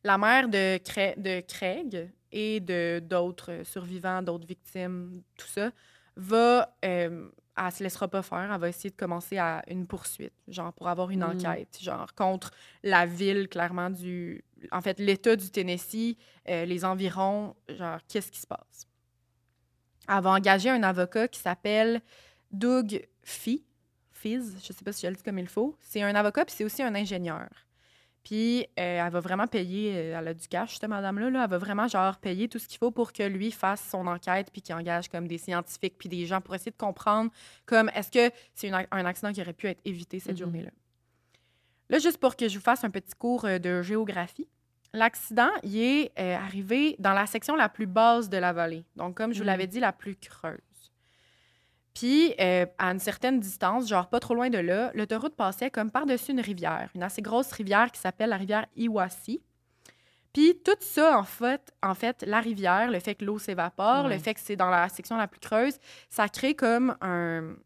La mère de Craig et d'autres survivants, d'autres victimes, tout ça, elle se laissera pas faire. Elle va essayer de commencer une poursuite, genre pour avoir une enquête, genre contre la ville, clairement, en fait, l'État du Tennessee, les environs, genre, qu'est-ce qui se passe? Elle va engager un avocat qui s'appelle Doug Fizz, je sais pas si je le dis comme il faut. C'est un avocat, puis c'est aussi un ingénieur. Puis, elle va vraiment payer, elle a du cash, cette madame-là, là, elle va vraiment, genre, payer tout ce qu'il faut pour que lui fasse son enquête puis qu'il engage comme des scientifiques puis des gens pour essayer de comprendre, comme, est-ce que c'est un accident qui aurait pu être évité cette journée-là. Là, juste pour que je vous fasse un petit cours de géographie, l'accident, il est arrivé dans la section la plus basse de la vallée. Donc, comme je vous l'avais dit, la plus creuse. Puis, à une certaine distance, genre pas trop loin de là, l'autoroute passait comme par-dessus une rivière, une assez grosse rivière qui s'appelle la rivière Hiwassee. Puis, tout ça, en fait, la rivière, le fait que l'eau s'évapore, le fait que c'est dans la section la plus creuse, ça crée comme un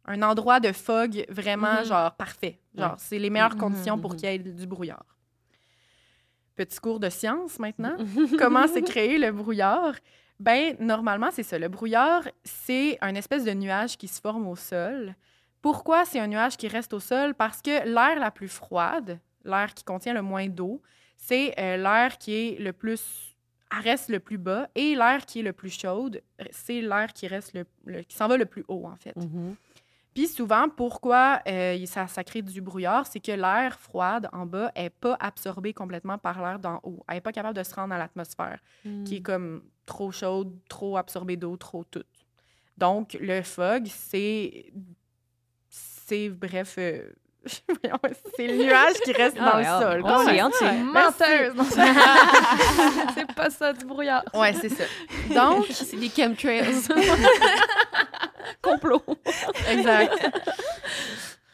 endroit de fog vraiment, genre, parfait. Genre, c'est les meilleures conditions pour qu'il y ait du brouillard. Petit cours de science, maintenant. Comment s'est créé le brouillard? Ben normalement, c'est ça. Le brouillard, c'est un espèce de nuage qui se forme au sol. Pourquoi c'est un nuage qui reste au sol? Parce que l'air la plus froide, l'air qui contient le moins d'eau, c'est l'air qui est le plus... reste le plus bas. Et l'air qui est le plus chaude, c'est l'air qui reste qui s'en va le plus haut, en fait. Puis souvent, pourquoi ça crée du brouillard, c'est que l'air froide en bas n'est pas absorbé complètement par l'air d'en haut. Elle n'est pas capable de se rendre à l'atmosphère, qui est comme trop chaude, trop absorbée d'eau, trop toute. Donc, le fog, c'est bref, c'est le nuage qui reste dans le sol. C'est menteuse! C'est pas ça, du brouillard. Ouais, c'est ça. Donc, c'est des chemtrails. Complot. Exact.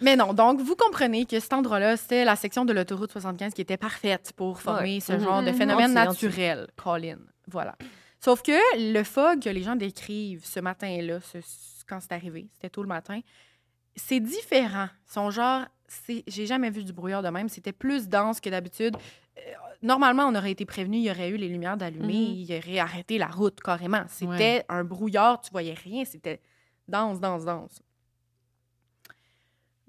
Mais non, donc vous comprenez que cet endroit-là, c'était la section de l'autoroute 75 qui était parfaite pour former ce genre de phénomène naturel. Colin, voilà. Sauf que le fog que les gens décrivent ce matin-là, quand c'est arrivé, c'était tôt le matin, c'est différent. Son genre, j'ai jamais vu du brouillard de même. C'était plus dense que d'habitude. normalement, on aurait été prévenu, il y aurait eu les lumières d'allumées, il aurait arrêté la route carrément. C'était un brouillard, tu voyais rien, c'était dense.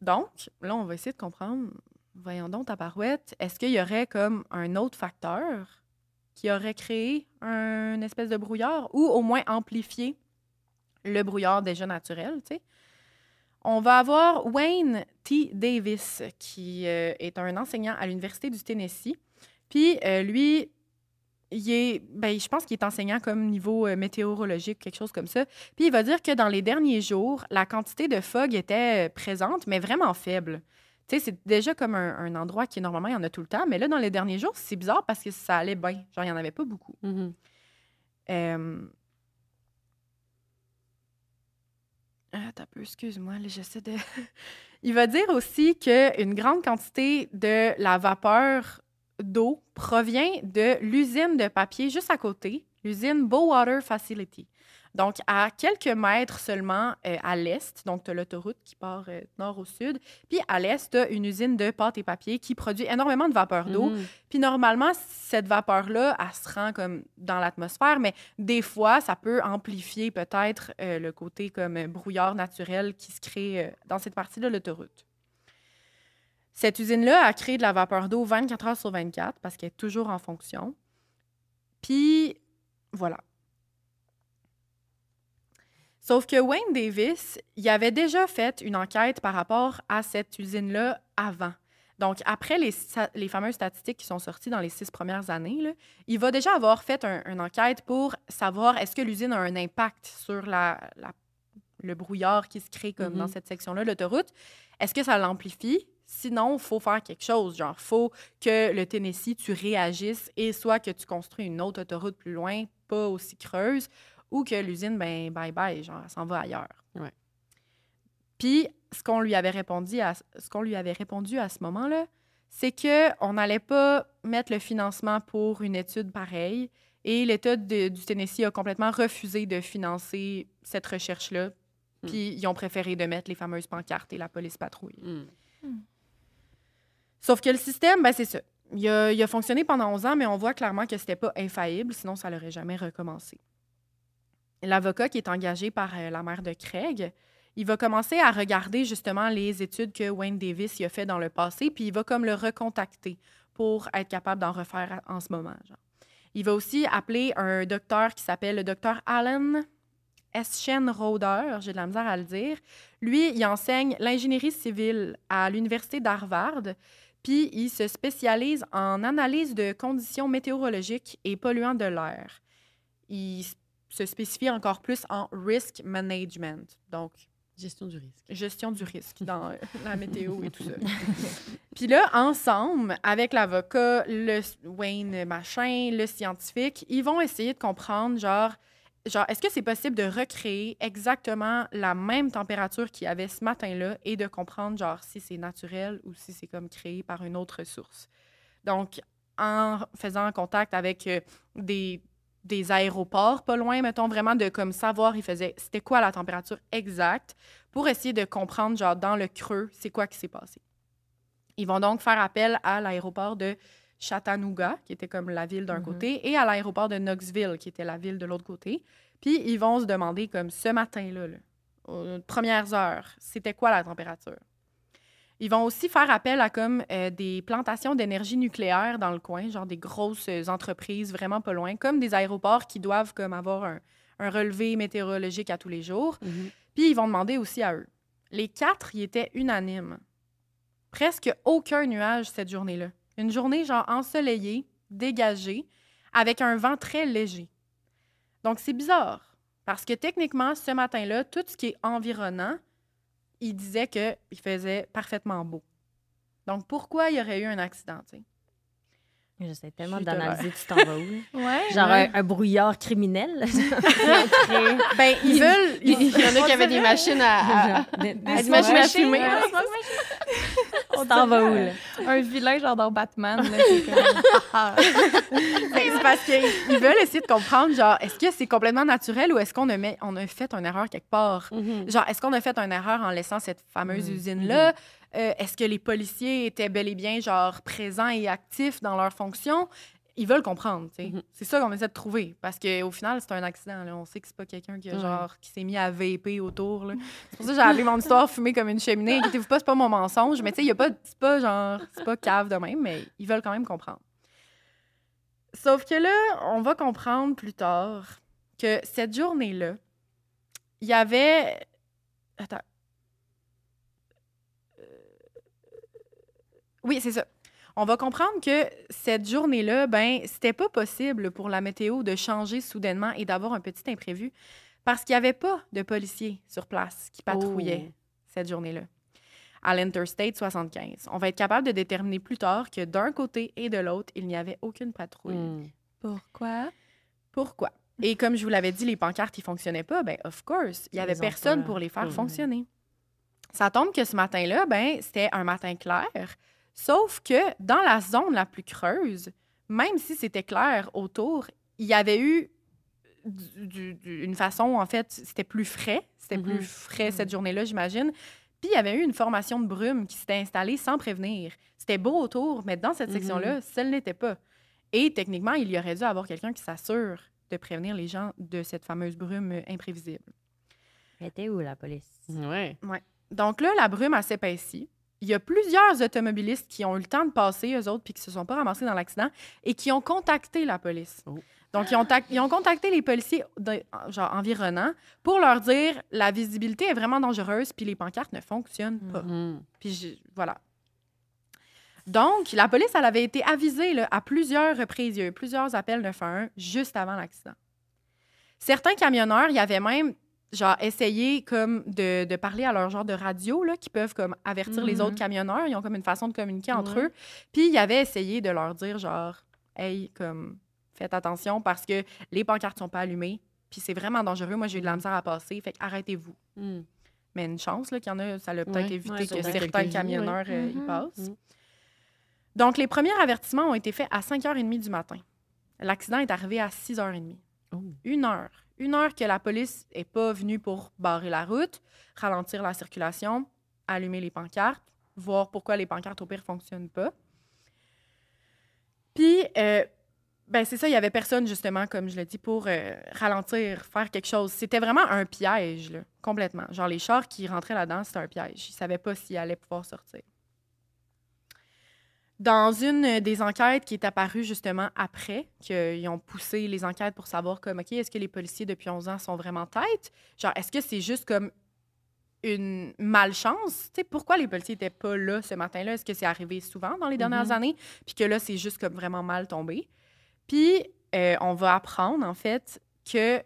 Donc, là, on va essayer de comprendre, voyons donc, tabarouette, est-ce qu'il y aurait comme un autre facteur qui aurait créé un espèce de brouillard ou au moins amplifié le brouillard déjà naturel, tu sais? On va avoir Wayne T. Davis, qui est un enseignant à l'Université du Tennessee. Puis, lui, je pense qu'il est enseignant comme niveau météorologique, quelque chose comme ça. Puis, il va dire que dans les derniers jours, la quantité de fog était présente, mais vraiment faible. Tu sais, c'est déjà comme un endroit qui, normalement, il y en a tout le temps. Mais là, dans les derniers jours, c'est bizarre parce que ça allait bien. Genre, il n'y en avait pas beaucoup. Attends un peu, excuse-moi, là, j'essaie de... Il va dire aussi qu'une grande quantité de la vapeur d'eau provient de l'usine de papier juste à côté, l'usine Bowater Facility. Donc, à quelques mètres seulement à l'est, donc tu as l'autoroute qui part nord au sud, puis à l'est, tu as une usine de pâte et papier qui produit énormément de vapeur d'eau. Puis normalement, cette vapeur-là, elle se rend comme dans l'atmosphère, mais des fois, ça peut amplifier peut-être le côté comme brouillard naturel qui se crée dans cette partie-là de l'autoroute. Cette usine-là a créé de la vapeur d'eau 24 heures sur 24 parce qu'elle est toujours en fonction. Puis, voilà. Sauf que Wayne Davis, il avait déjà fait une enquête par rapport à cette usine-là avant. Donc, après les fameuses statistiques qui sont sorties dans les 6 premières années, là, il va déjà avoir fait une enquête pour savoir est-ce que l'usine a un impact sur le brouillard qui se crée comme dans cette section-là, l'autoroute. Est-ce que ça l'amplifie? Sinon, il faut faire quelque chose. Genre, il faut que le Tennessee, tu réagisses et soit que tu construis une autre autoroute plus loin, pas aussi creuse, ou que l'usine, ben bye-bye, genre, elle s'en va ailleurs. Ouais. Puis, ce qu'on lui avait répondu à ce moment-là, c'est qu'on n'allait pas mettre le financement pour une étude pareille. Et l'État du Tennessee a complètement refusé de financer cette recherche-là. Puis, ils ont préféré de mettre les fameuses pancartes et la police patrouille. Sauf que le système, ben c'est ça. Il a fonctionné pendant 11 ans, mais on voit clairement que c'était pas infaillible, sinon ça n'aurait jamais recommencé. L'avocat qui est engagé par la mère de Craig, il va commencer à regarder justement les études que Wayne Davis y a fait dans le passé, puis il va comme le recontacter pour être capable d'en refaire en ce moment. Genre. Il va aussi appeler un docteur qui s'appelle le docteur Alan Eschenroder, j'ai de la misère à le dire. Lui, il enseigne l'ingénierie civile à l'Université d'Harvard, puis il se spécialise en analyse de conditions météorologiques et polluants de l'air. Il se spécifie encore plus en risk management, donc gestion du risque. Gestion du risque dans la météo et tout ça. Puis là, ensemble, avec l'avocat, le Wayne machin, le scientifique, ils vont essayer de comprendre, genre est-ce que c'est possible de recréer exactement la même température qu'il y avait ce matin-là et de comprendre, genre, si c'est naturel ou si c'est comme créé par une autre source. Donc, en faisant contact avec des aéroports pas loin, mettons, vraiment de comme savoir, c'était quoi la température exacte pour essayer de comprendre, genre, dans le creux, c'est quoi qui s'est passé. Ils vont donc faire appel à l'aéroport de Chattanooga, qui était comme la ville d'un côté, et à l'aéroport de Knoxville, qui était la ville de l'autre côté. Puis, ils vont se demander, comme ce matin-là, aux premières heures, c'était quoi la température? Ils vont aussi faire appel à comme des plantations d'énergie nucléaire dans le coin, genre des grosses entreprises vraiment pas loin, comme des aéroports qui doivent comme avoir un relevé météorologique à tous les jours. Puis ils vont demander aussi à eux. Les 4, ils étaient unanimes. Presque aucun nuage cette journée-là. Une journée genre ensoleillée, dégagée, avec un vent très léger. Donc c'est bizarre, parce que techniquement, ce matin-là, tout ce qui est environnant, il disait qu'il faisait parfaitement beau. Donc, pourquoi il y aurait eu un accident, tu sais? J'essaie tellement d'analyser, tu t'en vas où? Ouais. Genre un brouillard criminel? Ben, ils veulent... Il y en a qui avaient des machines à des machines à fumer. On t'en va où, là? Un vilain genre dans Batman. Là, c'est parce qu'ils veulent essayer de comprendre, genre, est-ce que c'est complètement naturel ou est-ce qu'on a fait une erreur quelque part? Genre, est-ce qu'on a fait une erreur en laissant cette fameuse usine-là? Est-ce que les policiers étaient bel et bien, genre, présents et actifs dans leurs fonctions? Ils veulent comprendre, tu sais. C'est ça qu'on essaie de trouver. Parce qu'au final, c'est un accident, là. On sait que c'est pas quelqu'un qui, qui s'est mis à vaper autour, là. C'est pour ça que j'ai appelé mon histoire « Fumer comme une cheminée ». Inquiétez-vous pas, c'est pas mon mensonge. Mais tu sais, c'est pas cave de même, mais ils veulent quand même comprendre. Sauf que là, on va comprendre plus tard que cette journée-là, il y avait... Attends. Oui, c'est ça. On va comprendre que cette journée-là, ben, c'était pas possible pour la météo de changer soudainement et d'avoir un petit imprévu parce qu'il n'y avait pas de policiers sur place qui patrouillaient cette journée-là. À l'Interstate 75. On va être capable de déterminer plus tard que d'un côté et de l'autre, il n'y avait aucune patrouille. Pourquoi? Pourquoi? Et comme je vous l'avais dit, les pancartes, ils ne fonctionnaient pas. Ben, of course, il n'y avait personne pour les faire fonctionner. Ça tombe que ce matin-là, ben, c'était un matin clair. Sauf que dans la zone la plus creuse, même si c'était clair autour, il y avait eu une façon, en fait, c'était plus frais. C'était plus frais cette journée-là, j'imagine. Puis il y avait eu une formation de brume qui s'était installée sans prévenir. C'était beau autour, mais dans cette section-là, ça ne l'était pas. Et techniquement, il y aurait dû avoir quelqu'un qui s'assure de prévenir les gens de cette fameuse brume imprévisible. Elle était où, la police? Ouais. Donc là, la brume, elle s'épaissit. Il y a plusieurs automobilistes qui ont eu le temps de passer, eux autres, puis qui ne se sont pas ramassés dans l'accident et qui ont contacté la police. Donc, ils ont contacté les policiers environnants pour leur dire la visibilité est vraiment dangereuse puis les pancartes ne fonctionnent pas. Puis voilà. Donc, la police, elle avait été avisée là, à plusieurs reprises. Il y a eu plusieurs appels 911 juste avant l'accident. Certains camionneurs, il y avait même essayer comme de parler à leur genre de radio, là, qui peuvent comme avertir les autres camionneurs. Ils ont comme une façon de communiquer entre eux. Puis, ils avaient essayé de leur dire, genre, hey, comme, faites attention parce que les pancartes sont pas allumées. Puis, c'est vraiment dangereux. Moi, j'ai eu de la misère à passer. Fait arrêtez-vous. Mais une chance, là, qu'il y en a, ça l'a peut-être évité que certains camionneurs y passent. Donc, les premiers avertissements ont été faits à 5h30 du matin. L'accident est arrivé à 6h30. 1 heure que la police n'est pas venue pour barrer la route, ralentir la circulation, allumer les pancartes, voir pourquoi les pancartes, au pire, ne fonctionnent pas. Puis, ben c'est ça, il n'y avait personne, justement, comme je l'ai dit, pour ralentir, faire quelque chose. C'était vraiment un piège, là, complètement. Genre, les chars qui rentraient là-dedans, c'était un piège. Ils ne savaient pas s'ils allaient pouvoir sortir. Dans une des enquêtes qui est apparue justement après, qu'ils ont poussé les enquêtes pour savoir comme, OK, est-ce que les policiers depuis 11 ans sont vraiment têtes? Genre, est-ce que c'est juste comme une malchance? Tu sais, pourquoi les policiers n'étaient pas là ce matin-là? Est-ce que c'est arrivé souvent dans les dernières années? Puis que là, c'est juste comme vraiment mal tombé. Puis, on va apprendre, en fait, que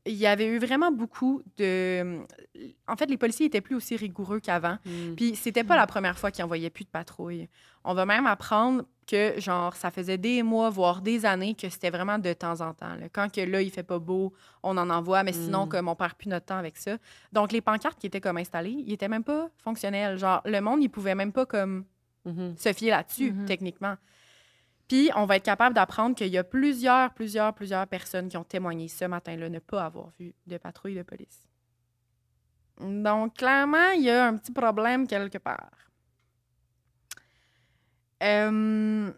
il y avait eu vraiment beaucoup de... En fait, les policiers étaient plus aussi rigoureux qu'avant. Puis c'était pas la première fois qu'ils envoyaient plus de patrouilles. On va même apprendre que, genre, ça faisait des mois, voire des années que c'était vraiment de temps en temps. Là. Quand que là, il fait pas beau, on en envoie, mais sinon, comme on perd plus notre temps avec ça. Donc, les pancartes qui étaient comme installées, ils étaient même pas fonctionnels. Genre, le monde, il pouvait même pas comme se fier là-dessus, techniquement. Puis, on va être capable d'apprendre qu'il y a plusieurs personnes qui ont témoigné ce matin-là ne pas avoir vu de patrouille de police. Donc, clairement, il y a un petit problème quelque part. Il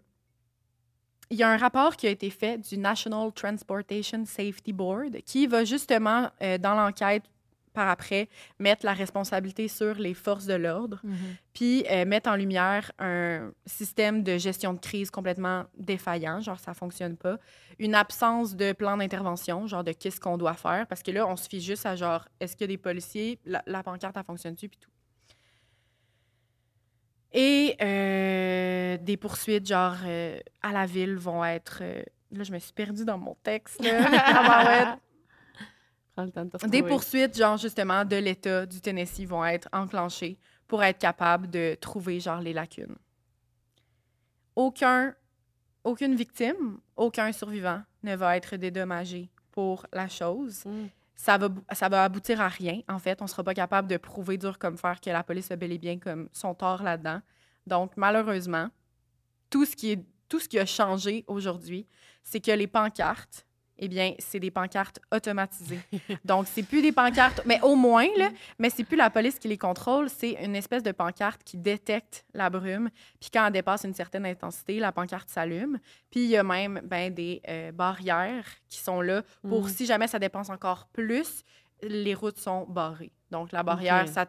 y a un rapport qui a été fait du National Transportation Safety Board qui va justement, dans l'enquête, par après, mettre la responsabilité sur les forces de l'ordre, puis mettre en lumière un système de gestion de crise complètement défaillant, genre ça fonctionne pas, une absence de plan d'intervention, genre de qu'est-ce qu'on doit faire, parce que là, on se fie juste à genre, est-ce qu'il y a des policiers, la pancarte, elle fonctionne-tu, puis tout. Et des poursuites, genre, à la ville vont être... là, je me suis perdue dans mon texte, là. Des poursuites, genre, justement, de l'État du Tennessee vont être enclenchées pour être capable de trouver, genre, les lacunes. Aucune victime, aucun survivant ne va être dédommagé pour la chose. Ça va aboutir à rien, en fait. On ne sera pas capable de prouver dur comme fer que la police a bel et bien comme son tort là-dedans. Donc, malheureusement, tout ce qui a changé aujourd'hui, c'est que les pancartes, eh bien, c'est des pancartes automatisées. Donc, c'est plus des pancartes, mais au moins, là, mais c'est plus la police qui les contrôle, c'est une espèce de pancarte qui détecte la brume. Puis quand elle dépasse une certaine intensité, la pancarte s'allume. Puis il y a même des barrières qui sont là pour, si jamais ça dépense encore plus, les routes sont barrées. Donc, la barrière, ça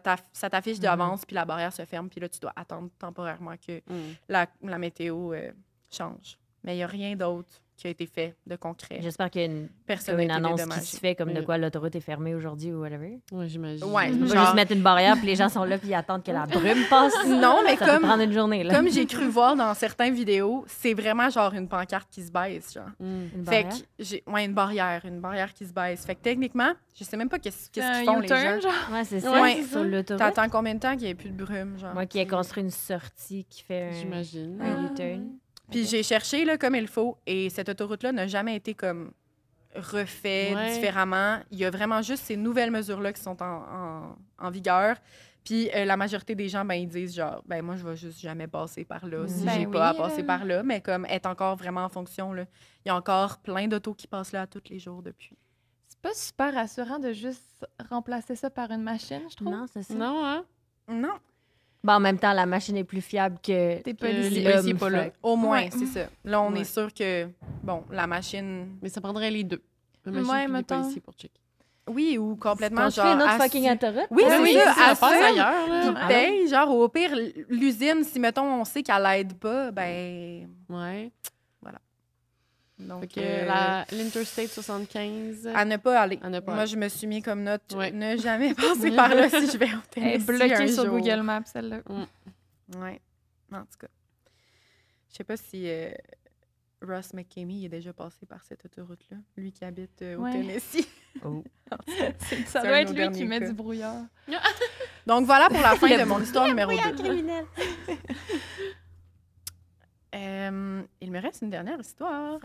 t'affiche d'avance, puis la barrière se ferme, puis là, tu dois attendre temporairement que la météo change. Mais il n'y a rien d'autre qui a été fait de concret. J'espère qu'il y a une annonce qui se fait comme de quoi l'autoroute est fermée aujourd'hui ou whatever. Oui, j'imagine. Ouais, On va juste mettre une barrière, puis les gens sont là, puis ils attendent que la brume passe. Non, mais ça peut prendre une journée, là. comme j'ai cru voir dans certaines vidéos, c'est vraiment genre une pancarte qui se baisse, genre. Une Fait barrière? que une barrière qui se baisse. Fait que techniquement, je sais même pas qu'est-ce qu'ils Un font les gens. U-turn, genre. Ouais, c'est ça. Ouais. Sur l'autoroute. T'attends combien de temps qu'il n'y ait plus de brume, genre? Moi qui ai construit une sortie qui fait J'imagine. un U-turn. Puis j'ai cherché là, comme il faut, et cette autoroute-là n'a jamais été comme refait différemment. Il y a vraiment juste ces nouvelles mesures-là qui sont en vigueur. Puis la majorité des gens, ben, ils disent genre, ben moi, je vais juste jamais passer par là si Ben j'ai oui, pas à passer par là. Mais comme être encore vraiment en fonction, là, il y a encore plein d'autos qui passent là tous les jours depuis. C'est pas super rassurant de juste remplacer ça par une machine, je trouve. Non, c'est ça. Non, hein? Non, Bon, en même temps, la machine est plus fiable que T'es Que policier. les policiers pas là. au moins, Ouais. c'est ça. Là, on Ouais. est sûr que, bon, la machine... Mais ça prendrait les deux. La machine Ouais, puis les mettons. policiers pour checker. Oui, ou complètement, Construire genre... une autre assu- fucking autoroute. Oui, Ah c'est ça, ça passe assume. ailleurs, là. Puis paye, genre, au pire, l'usine, si, mettons, on sait qu'elle l'aide pas, ben... Ouais. Donc, Fait que l'Interstate 75... à ne pas aller. À ne pas Moi, aller. je me suis mis comme note, Ouais. ne jamais passer par là si je vais au Elle est Tennessee bloquée un sur jour. Google Maps, celle-là. Ouais, en tout cas. Je sais pas si Ross McKamey il est déjà passé par cette autoroute-là, lui qui habite au Ouais. Tennessee. Oh. Ça C'est doit un être de nos lui qui derniers met cas. du brouillard. Donc, voilà pour la fin de mon histoire numéro 2. criminel. Il me reste une dernière histoire. OK.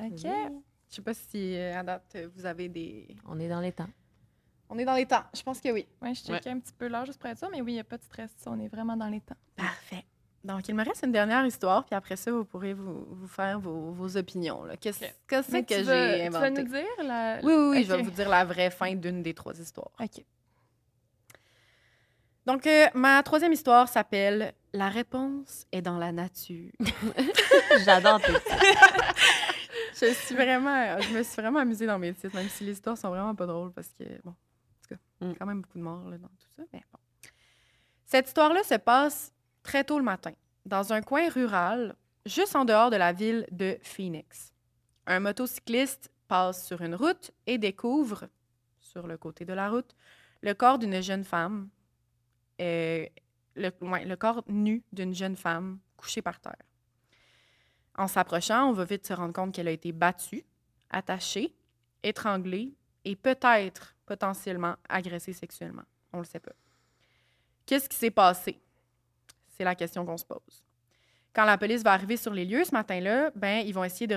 Je sais pas si, à date, vous avez des... On est dans les temps. On est dans les temps. Je pense que oui. Ouais, je checkais un petit peu l'heure juste pour être ça, mais oui, il n'y a pas de stress. On est vraiment dans les temps. Parfait. Donc, il me reste une dernière histoire, puis après ça, vous pourrez vous faire vos opinions. là. Qu'est-ce que c'est que j'ai Tu vas inventé? nous dire la... Oui, je vais Ok. vous dire la vraie fin d'une des 3 histoires. OK. Donc, ma 3e histoire s'appelle « La réponse est dans la nature J'adore tes titres. ». Je me suis vraiment amusée dans mes titres, même si les histoires sont vraiment pas drôles, parce que, bon, en tout cas, il y a quand même beaucoup de morts là, dans tout ça, mais bon. Cette histoire-là se passe très tôt le matin, dans un coin rural, juste en dehors de la ville de Phoenix. Un motocycliste passe sur une route et découvre, sur le côté de la route, le corps d'une jeune femme, le corps nu d'une jeune femme couchée par terre. En s'approchant, on va vite se rendre compte qu'elle a été battue, attachée, étranglée et peut-être, potentiellement, agressée sexuellement. On le sait pas. Qu'est-ce qui s'est passé? C'est la question qu'on se pose. Quand la police va arriver sur les lieux ce matin-là, ben, ils vont essayer de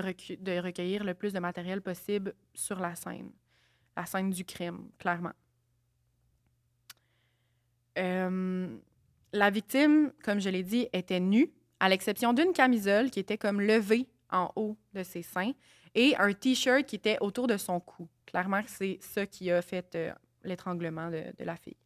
recueillir le plus de matériel possible sur la scène du crime, clairement. La victime, comme je l'ai dit, était nue, à l'exception d'une camisole qui était comme levée en haut de ses seins et un T-shirt qui était autour de son cou. Clairement, c'est ça qui a fait l'étranglement de la fille.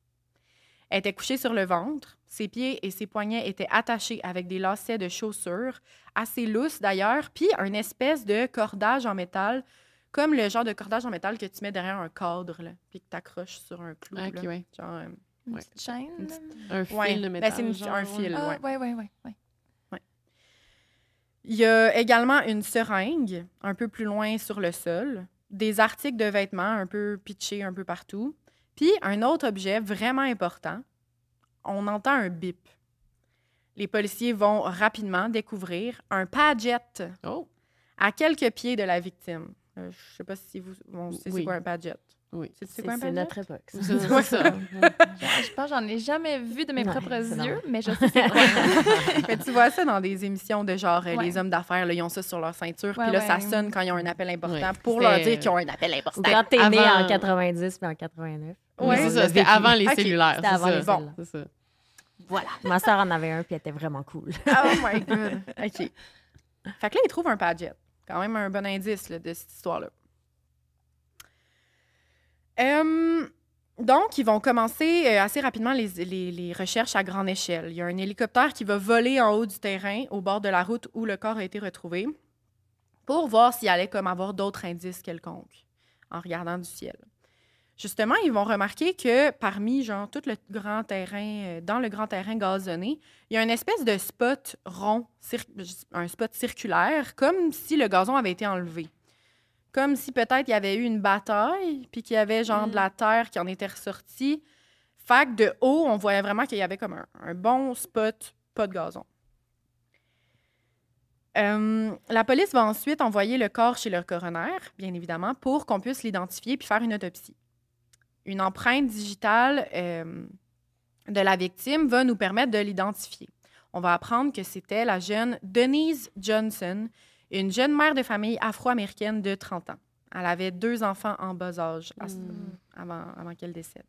Elle était couchée sur le ventre. Ses pieds et ses poignets étaient attachés avec des lacets de chaussures, assez lousses d'ailleurs, puis une espèce de cordage en métal, comme le genre de cordage en métal que tu mets derrière un cadre, là, puis que tu accroches sur un clou. Ok, là. ouais. Genre, Une Ouais. petite chaîne. Une là. Un fil ouais, de ben, métal. c'est genre, un fil, Ah, ouais. ouais. Il y a également une seringue un peu plus loin sur le sol, des articles de vêtements un peu pitchés un peu partout, puis un autre objet vraiment important, on entend un bip. Les policiers vont rapidement découvrir un Padgett Oh, à quelques pieds de la victime. Je ne sais pas si vous savez Oui. c'est quoi un Padgett. oui. C'est quoi un C'est Padgett? notre époque. ça. C'est ça. Je pense que j'en ai jamais vu de mes Ouais, propres c'est yeux, normal. mais je sais c'est quoi. Mais tu vois ça dans des émissions de genre Ouais. les hommes d'affaires, là, ils ont ça sur leur ceinture, Ouais, puis là, ça ouais. sonne quand ils ont un appel important Ouais. pour C'était- leur dire qu'ils ont un appel Ou important. quand t'es né Avant- en 90 puis en 89. Ouais, Oui, c'est on ça. l'a C'était vécu. avant les Ok, cellulaires. c'était c'est avant ça. les Bon. cellulaires. C'est ça. Voilà. Ma sœur en avait un, puis elle était vraiment cool. Oh my God. OK. Fait que là, il trouve un Padgett. Quand même un bon indice là, de cette histoire-là. Donc, ils vont commencer assez rapidement les recherches à grande échelle. Il y a un hélicoptère qui va voler en haut du terrain, au bord de la route où le corps a été retrouvé, pour voir s'il allait comme avoir d'autres indices quelconques en regardant du ciel. Justement, ils vont remarquer que parmi genre tout le grand terrain, dans le grand terrain gazonné, il y a une espèce de spot rond, un spot circulaire, comme si le gazon avait été enlevé. Comme si peut-être il y avait eu une bataille, puis qu'il y avait genre de la terre qui en était ressortie. Fait que de haut, on voyait vraiment qu'il y avait comme un bon spot, pas de gazon. La police va ensuite envoyer le corps chez le coroner, bien évidemment, pour qu'on puisse l'identifier puis faire une autopsie. Une empreinte digitale de la victime va nous permettre de l'identifier. On va apprendre que c'était la jeune Denise Johnson, une jeune mère de famille afro-américaine de 30 ans. Elle avait 2 enfants en bas âge avant qu'elle décède.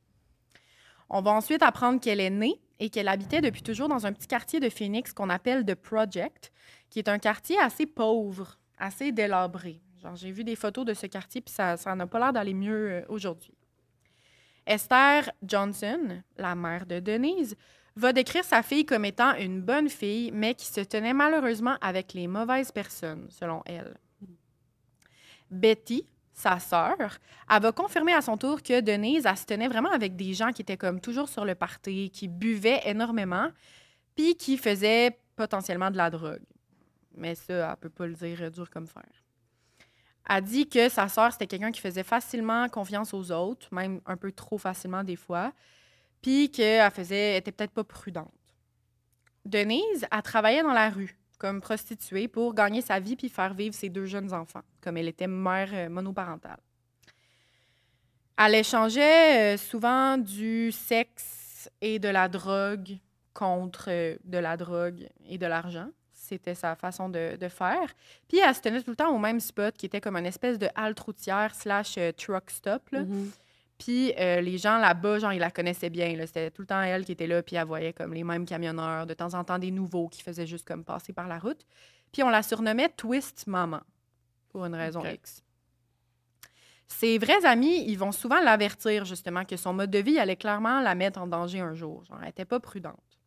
On va ensuite apprendre qu'elle est née et qu'elle habitait depuis toujours dans un petit quartier de Phoenix qu'on appelle The Project, qui est un quartier assez pauvre, assez délabré. Genre, j'ai vu des photos de ce quartier, puis ça n'a pas l'air d'aller mieux aujourd'hui. Esther Johnson, la mère de Denise, va décrire sa fille comme étant une bonne fille, mais qui se tenait malheureusement avec les mauvaises personnes, selon elle. Betty, sa sœur, elle va confirmer à son tour que Denise, elle se tenait vraiment avec des gens qui étaient comme toujours sur le party, qui buvaient énormément, puis qui faisaient potentiellement de la drogue. Mais ça, elle ne peut pas le dire dur comme fer. Elle dit que sa sœur, c'était quelqu'un qui faisait facilement confiance aux autres, même un peu trop facilement des fois, puis qu'elle était peut-être pas prudente. Denise, elle travaillait dans la rue comme prostituée pour gagner sa vie puis faire vivre ses 2 jeunes enfants, comme elle était mère monoparentale. Elle échangeait souvent du sexe et de la drogue contre de la drogue et de l'argent. C'était sa façon de faire. Puis elle se tenait tout le temps au même spot qui était comme une espèce de halte routière / truck stop. Là. Puis les gens là-bas, genre, ils la connaissaient bien. Là. C'était tout le temps elle qui était là, puis elle voyait comme les mêmes camionneurs, de temps en temps des nouveaux qui faisaient juste comme passer par la route. Puis on la surnommait Twist Maman, pour une raison X. Ses vrais amis, ils vont souvent l'avertir, justement, que son mode de vie allait clairement la mettre en danger un jour. Genre, elle n'était pas prudente.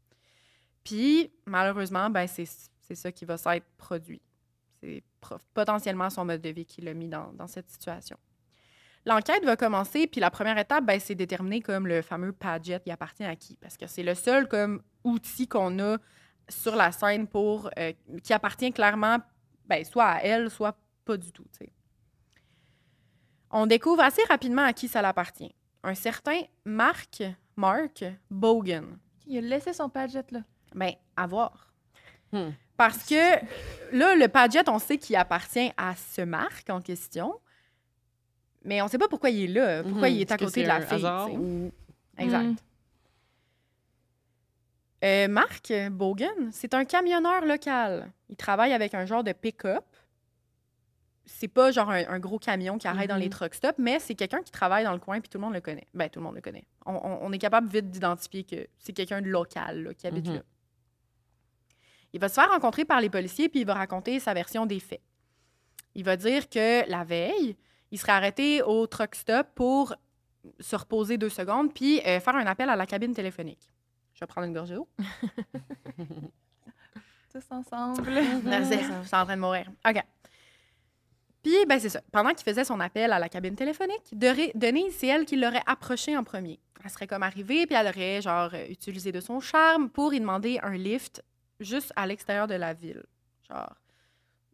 Puis, malheureusement, ben c'est ça qui va s'être produit. C'est potentiellement son mode de vie qui l'a mis dans cette situation. L'enquête va commencer, puis la première étape, ben, c'est déterminer comme le fameux Padgett, il appartient à qui. Parce que c'est le seul comme outil qu'on a sur la scène pour qui appartient clairement ben, soit à elle, soit pas du tout. T'sais. On découvre assez rapidement à qui ça l'appartient. Un certain Mark Bogan. Il a laissé son Padgett là. Bien, à voir. Parce que là, le Padgett, on sait qu'il appartient à ce Mark en question, mais on ne sait pas pourquoi il est là, pourquoi il est à côté de la fille. Ou... Exact. Mark Bogan, c'est un camionneur local. Il travaille avec un genre de pick-up. C'est pas genre un gros camion qui arrête dans les truck stops, mais c'est quelqu'un qui travaille dans le coin puis tout le monde le connaît. Ben, tout le monde le connaît. On est capable vite d'identifier que c'est quelqu'un de local là, qui habite là. Il va se faire rencontrer par les policiers puis il va raconter sa version des faits. Il va dire que la veille, il serait arrêté au truck stop pour se reposer 2 secondes puis faire un appel à la cabine téléphonique. Je vais prendre une gorgée d'eau. Tous ensemble. C'est en train de mourir. OK. Puis, ben c'est ça. Pendant qu'il faisait son appel à la cabine téléphonique, Denise, c'est elle qui l'aurait approché en premier. Elle serait comme arrivée, puis elle aurait, genre, utilisé de son charme pour y demander un lift juste à l'extérieur de la ville. Genre,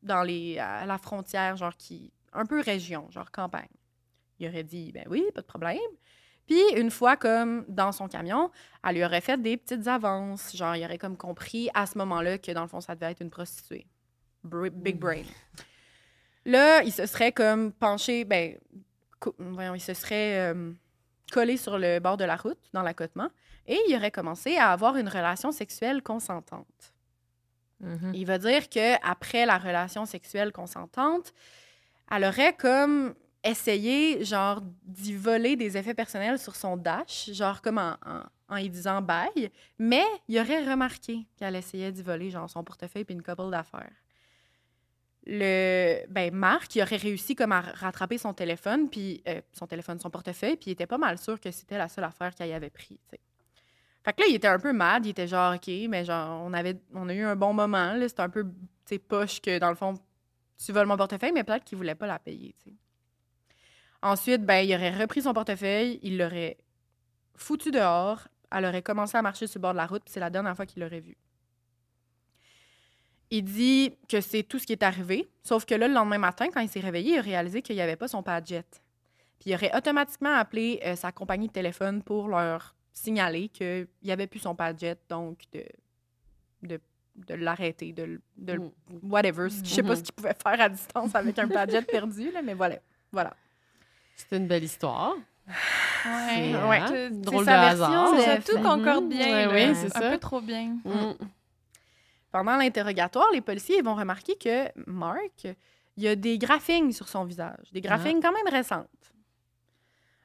à la frontière, genre, un peu région, genre campagne. Il aurait dit, ben oui, pas de problème. Puis, une fois comme dans son camion, elle lui aurait fait des petites avances. Genre, il aurait comme compris à ce moment-là que, dans le fond, ça devait être une prostituée. Big brain. Là, il se serait comme penché, il se serait collé sur le bord de la route, dans l'accotement, et il aurait commencé à avoir une relation sexuelle consentante. Il va dire qu'après la relation sexuelle consentante, elle aurait comme essayé, genre, d'y voler des effets personnels sur son dash, genre comme en en lui disant bye, mais il aurait remarqué qu'elle essayait d'y voler genre son portefeuille puis une couple d'affaires. Marc, il aurait réussi comme à rattraper son téléphone, son portefeuille, puis il était pas mal sûr que c'était la seule affaire qu'il avait pris, tu sais. Fait que là, il était un peu mad, il était genre, OK, mais genre, on a eu un bon moment, là, c'était un peu, tu sais, poche que, dans le fond, tu voles mon portefeuille, mais peut-être qu'il voulait pas la payer, tu sais. Ensuite, il aurait repris son portefeuille, il l'aurait foutu dehors, elle aurait commencé à marcher sur le bord de la route, puis c'est la dernière fois qu'il l'aurait vue. Il dit que c'est tout ce qui est arrivé, sauf que là, le lendemain matin, quand il s'est réveillé, il a réalisé qu'il n'y avait pas son Padjet. Puis il aurait automatiquement appelé sa compagnie de téléphone pour leur signaler qu'il n'y avait plus son Padjet, donc de l'arrêter, de whatever. Je ne sais pas ce qu'il pouvait faire à distance avec un Padjet perdu, là, mais voilà. C'était une belle histoire. Ouais. Drôle de hasard. Tout concorde bien. Oui, c'est un ça. peu trop bien. Pendant l'interrogatoire, les policiers vont remarquer que Mark, il y a des graphings sur son visage, des graphings quand même récentes.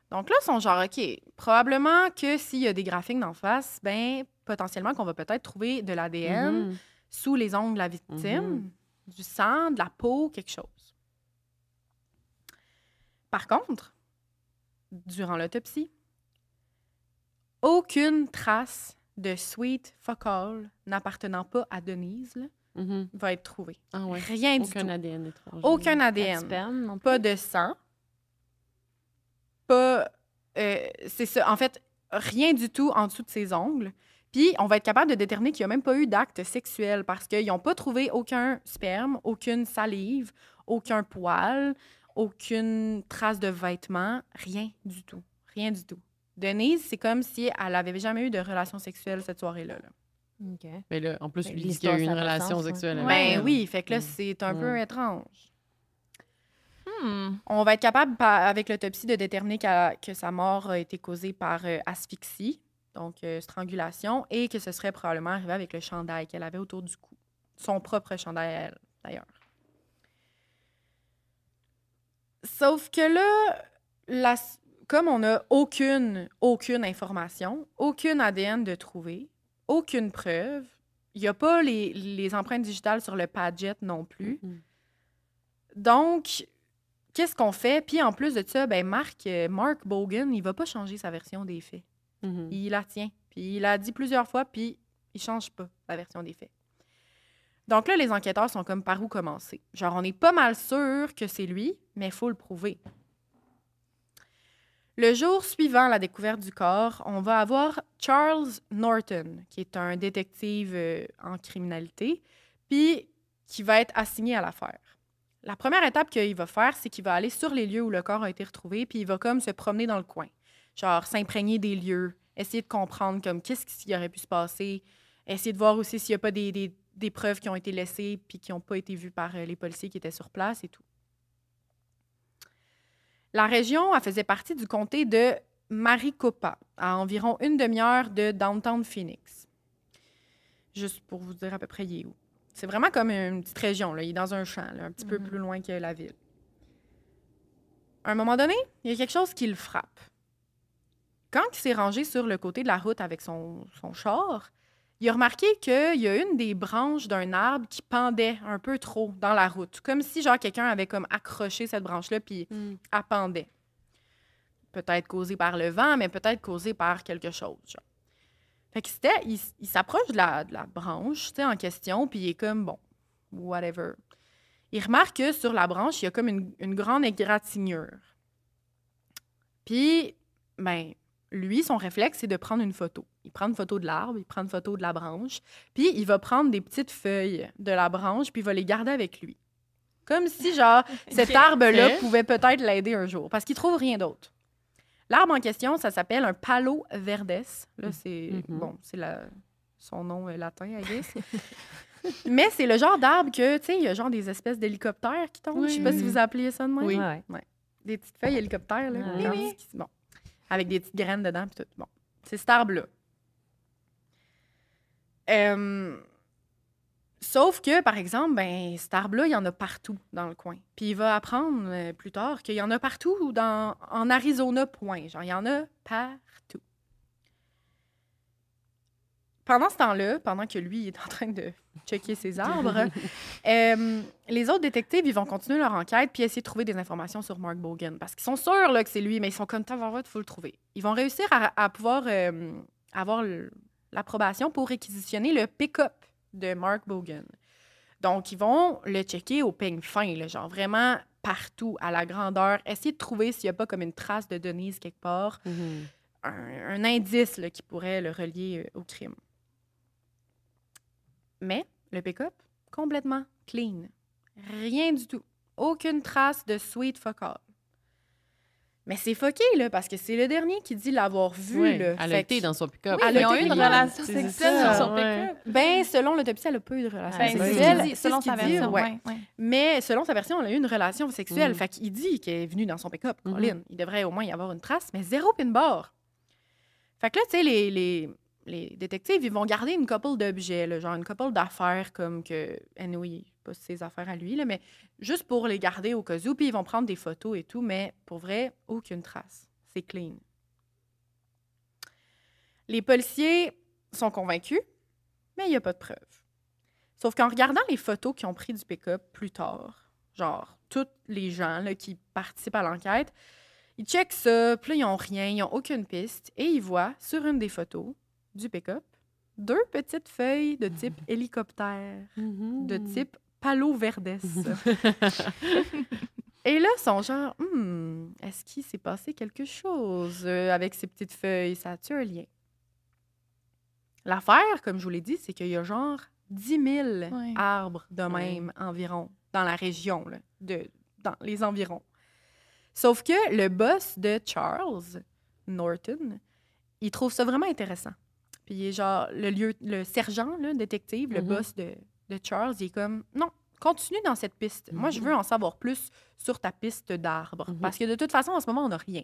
Donc là, ils sont genre, OK, probablement que s'il y a des graphings d'en face, potentiellement qu'on va peut-être trouver de l'ADN sous les ongles de la victime, du sang, de la peau, quelque chose. Par contre, durant l'autopsie, aucune trace de sweet focal n'appartenant pas à Denise va être trouvée. Ah ouais. Rien du tout. Aucun ADN étranger. Aucun Pas de ADN. sperme non plus. Pas de sang. Pas... c'est ça. En fait, rien du tout en dessous de ses ongles. Puis, on va être capable de déterminer qu'il n'y a même pas eu d'acte sexuel parce qu'ils n'ont pas trouvé aucun sperme, aucune salive, aucun poil, aucune trace de vêtements. Rien du tout. Rien du tout. Denise, c'est comme si elle n'avait jamais eu de relation sexuelle cette soirée-là. OK. Mais là, en plus, lui dit l'histoire, qu'il y a eu une ça a pas de relation sens, sexuelle. ouais. avec elle. Oui, fait que là, c'est un peu étrange. Hmm. On va être capable, avec l'autopsie, de déterminer que sa mort a été causée par asphyxie, donc strangulation, et que ce serait probablement arrivé avec le chandail qu'elle avait autour du cou. Son propre chandail à elle, d'ailleurs. Sauf que là, comme on n'a aucune information, aucune ADN de trouver, aucune preuve, il n'y a pas les empreintes digitales sur le Padjet non plus. Donc, qu'est-ce qu'on fait? Puis en plus de ça, Mark Bogan, il va pas changer sa version des faits. Il la tient. Puis il l'a dit plusieurs fois, puis il change pas la version des faits. Donc là, les enquêteurs sont comme par où commencer. Genre, on est pas mal sûr que c'est lui, mais il faut le prouver. Le jour suivant la découverte du corps, on va avoir Charles Norton, qui est un détective en criminalité, puis qui va être assigné à l'affaire. La première étape qu'il va faire, c'est qu'il va aller sur les lieux où le corps a été retrouvé, puis il va comme se promener dans le coin. Genre, s'imprégner des lieux, essayer de comprendre comme qu'est-ce qui aurait pu se passer, essayer de voir aussi s'il n'y a pas des preuves qui ont été laissées puis qui n'ont pas été vues par les policiers qui étaient sur place et tout. La région, elle faisait partie du comté de Maricopa, à environ une demi-heure de downtown Phoenix. Juste pour vous dire à peu près il est où. C'est vraiment comme une petite région, là. Il est dans un champ, là, un petit peu plus loin que la ville. À un moment donné, il y a quelque chose qui le frappe. Quand il s'est rangé sur le côté de la route avec son char, il a remarqué qu'il y a une des branches d'un arbre qui pendait un peu trop dans la route. Comme si, genre, quelqu'un avait comme accroché cette branche-là puis elle pendait. Peut-être causé par le vent, mais peut-être causé par quelque chose, genre. Fait que il s'approche de la branche, tu sais, en question, puis il est comme, bon, whatever. Il remarque que sur la branche, il y a comme une grande égratignure. Puis, lui, son réflexe, c'est de prendre une photo. Il prend une photo de l'arbre, il prend une photo de la branche, puis il va prendre des petites feuilles de la branche, puis il va les garder avec lui. Comme si, genre, cet arbre-là pouvait peut-être l'aider un jour, parce qu'il trouve rien d'autre. L'arbre en question, ça s'appelle un Palo Verdes. Là, c'est son nom latin, I guess. Mais c'est le genre d'arbre que, tu sais, il y a genre des espèces d'hélicoptères qui tombent. Oui. Je sais pas si vous appeliez ça de même. Oui. Ouais. Des petites feuilles hélicoptères, là. Bon. Avec des petites graines dedans, puis tout. Bon. C'est cet arbre-là. Sauf que, par exemple, cet arbre-là, il y en a partout dans le coin. Puis il va apprendre plus tard qu'il y en a partout en Arizona, point. Genre, il y en a partout. pendant ce temps-là, pendant que lui est en train de checker ses arbres, les autres détectives, ils vont continuer leur enquête puis essayer de trouver des informations sur Mark Bogan. Parce qu'ils sont sûrs là, que c'est lui, mais ils sont comme, il faut le trouver. Ils vont réussir à pouvoir avoir l'approbation pour réquisitionner le pick-up de Mark Bogan. Donc, ils vont le checker au peigne fin, là, genre vraiment partout, à la grandeur, essayer de trouver s'il n'y a pas comme une trace de Denise quelque part, un indice là, qui pourrait le relier au crime. Mais le pick-up, complètement clean. Rien du tout. Aucune trace de sweet fuck all. Mais c'est fucké, là, parce que c'est le dernier qui dit l'avoir vu. Là. Elle a été dans son pick-up. Oui, ils ont eu une relation sexuelle sur son pick-up. Ben, selon l'autopsie, elle n'a pas eu de relation sexuelle. Selon sa version, ouais. Mais selon sa version, elle a eu une relation sexuelle. Fait qu'il dit qu'elle est venue dans son pick-up, Colin. Il devrait au moins y avoir une trace, mais zéro pin bar. Fait que là, tu sais, les détectives, ils vont garder une couple d'objets, là, genre une couple d'affaires comme que... Anyway, pas ses affaires à lui, là, mais juste pour les garder au cas où. Puis ils vont prendre des photos et tout, mais pour vrai, aucune trace. C'est clean. Les policiers sont convaincus, mais il n'y a pas de preuves. Sauf qu'en regardant les photos qu'ils ont prises du pick-up plus tard, genre tous les gens là, qui participent à l'enquête, ils checkent ça, puis là, ils n'ont rien, ils n'ont aucune piste, et ils voient sur une des photos du pick-up 2 petites feuilles de type hélicoptère, de type Palo Verdes. Et là, ils sont genre, est-ce qu'il s'est passé quelque chose avec ces petites feuilles? Ça a-tu un lien? L'affaire, comme je vous l'ai dit, c'est qu'il y a genre 10 000 arbres de même environ dans la région, là, dans les environs. Sauf que le boss de Charles, Norton, il trouve ça vraiment intéressant. Puis il est genre, le sergent, là, détective, le boss de Charles, il est comme, non, continue dans cette piste. Moi, je veux en savoir plus sur ta piste d'arbres. Parce que de toute façon, en ce moment, on n'a rien.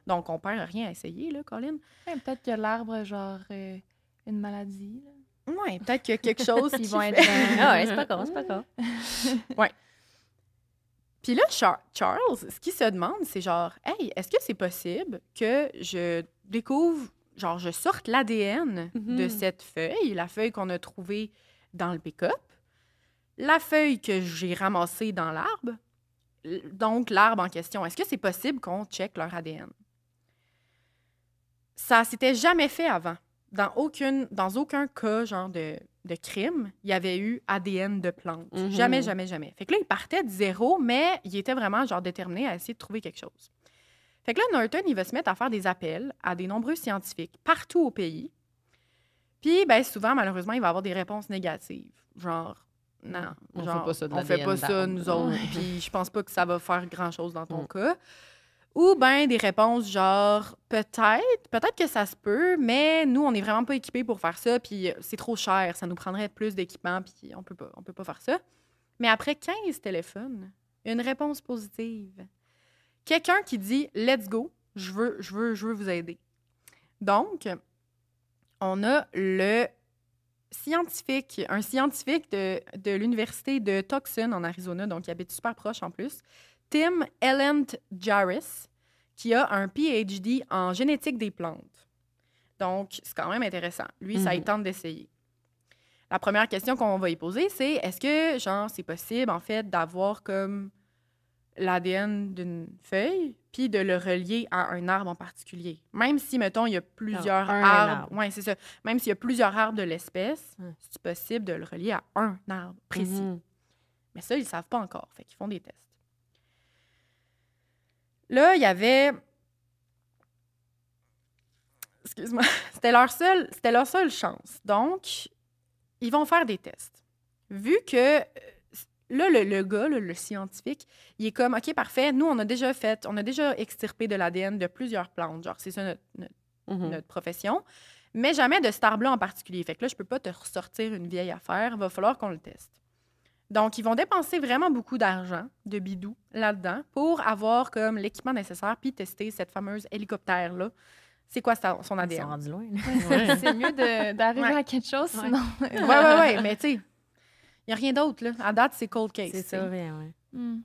Donc, on perd rien à essayer, là, Colin. Peut-être que l'arbre, genre, une maladie, là. Oui, peut-être qu'il y a quelque chose qui vont être... Ah ouais, c'est pas grave, c'est pas grave. Ouais. Puis là, Charles, ce qu'il se demande, c'est genre, hey, est-ce que c'est possible que je découvre, genre, je sorte l'ADN de cette feuille, la feuille qu'on a trouvée dans le pick-up, la feuille que j'ai ramassée dans l'arbre, donc l'arbre en question, est-ce que c'est possible qu'on check leur ADN? Ça s'était jamais fait avant. Dans aucun cas, genre, de crime, il y avait eu ADN de plante. Jamais, jamais, jamais. Fait que là, il partait de zéro, mais il était vraiment, genre, déterminé à essayer de trouver quelque chose. Fait que là, Norton, il va se mettre à faire des appels à des nombreux scientifiques partout au pays. Puis, bien, souvent, malheureusement, il va avoir des réponses négatives. Genre, non, on genre, fait pas ça de on fait pas ça, d'arbre. nous autres. Puis, je pense pas que ça va faire grand-chose dans ton cas. Ou bien des réponses genre, peut-être que ça se peut, mais nous, on n'est vraiment pas équipés pour faire ça, puis c'est trop cher, ça nous prendrait plus d'équipement, puis on peut pas faire ça. Mais après 15 téléphones, une réponse positive. Quelqu'un qui dit « Let's go, je veux vous aider ». Donc, on a un scientifique de l'université de Tucson, en Arizona, donc il habite super proche en plus, Tim Ellent-Jarris, qui a un PhD en génétique des plantes. Donc, c'est quand même intéressant. Lui, ça il tente d'essayer. La première question qu'on va y poser, c'est est-ce que, genre, c'est possible, en fait, d'avoir comme l'ADN d'une feuille, puis de le relier à un arbre en particulier? Même si, mettons, il y a plusieurs arbres. Oui, c'est ça. Même s'il y a plusieurs arbres de l'espèce, c'est possible de le relier à un arbre précis. Mais ça, ils ne savent pas encore. Fait qu'ils font des tests. Là, il y avait... Excuse-moi. C'était leur seule chance. Donc, ils vont faire des tests. Vu que... Là, le gars, le scientifique, il est comme, OK, parfait, nous, on a déjà extirpé de l'ADN de plusieurs plantes. Genre, c'est ça notre profession. Mais jamais de cet arbre-là en particulier. Fait que là, je peux pas te ressortir une vieille affaire. Il va falloir qu'on le teste. Donc, ils vont dépenser vraiment beaucoup d'argent, de bidou, là-dedans, pour avoir comme l'équipement nécessaire puis tester cette fameuse hélicoptère-là. C'est quoi son ADN? Ils sont rendus loin. C'est mieux d'arriver à quelque chose, sinon... Oui, mais tu sais, il n'y a rien d'autre, là. À date, c'est cold case. C'est ça, bien, oui.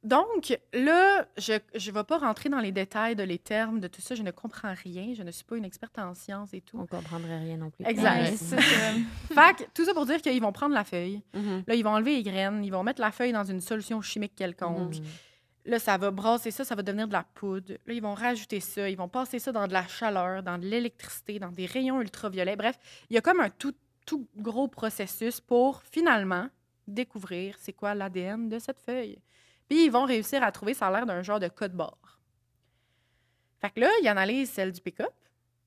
Donc, là, je ne vais pas rentrer dans les détails de les termes, de tout ça. Je ne comprends rien. Je ne suis pas une experte en sciences et tout. On comprendrait rien non plus. Exact. Ouais, c'est ça. Fait que, tout ça pour dire qu'ils vont prendre la feuille. Mhm. Là, ils vont enlever les graines. Ils vont mettre la feuille dans une solution chimique quelconque. Là, ça va brasser ça va devenir de la poudre. Là, ils vont rajouter ça. Ils vont passer ça dans de la chaleur, dans de l'électricité, dans des rayons ultraviolets. Bref, il y a comme un tout gros processus pour, finalement, découvrir c'est quoi l'ADN de cette feuille. Puis ils vont réussir à trouver, ça a l'air d'un genre de code barre. Fait que là, ils analysent celle du pick-up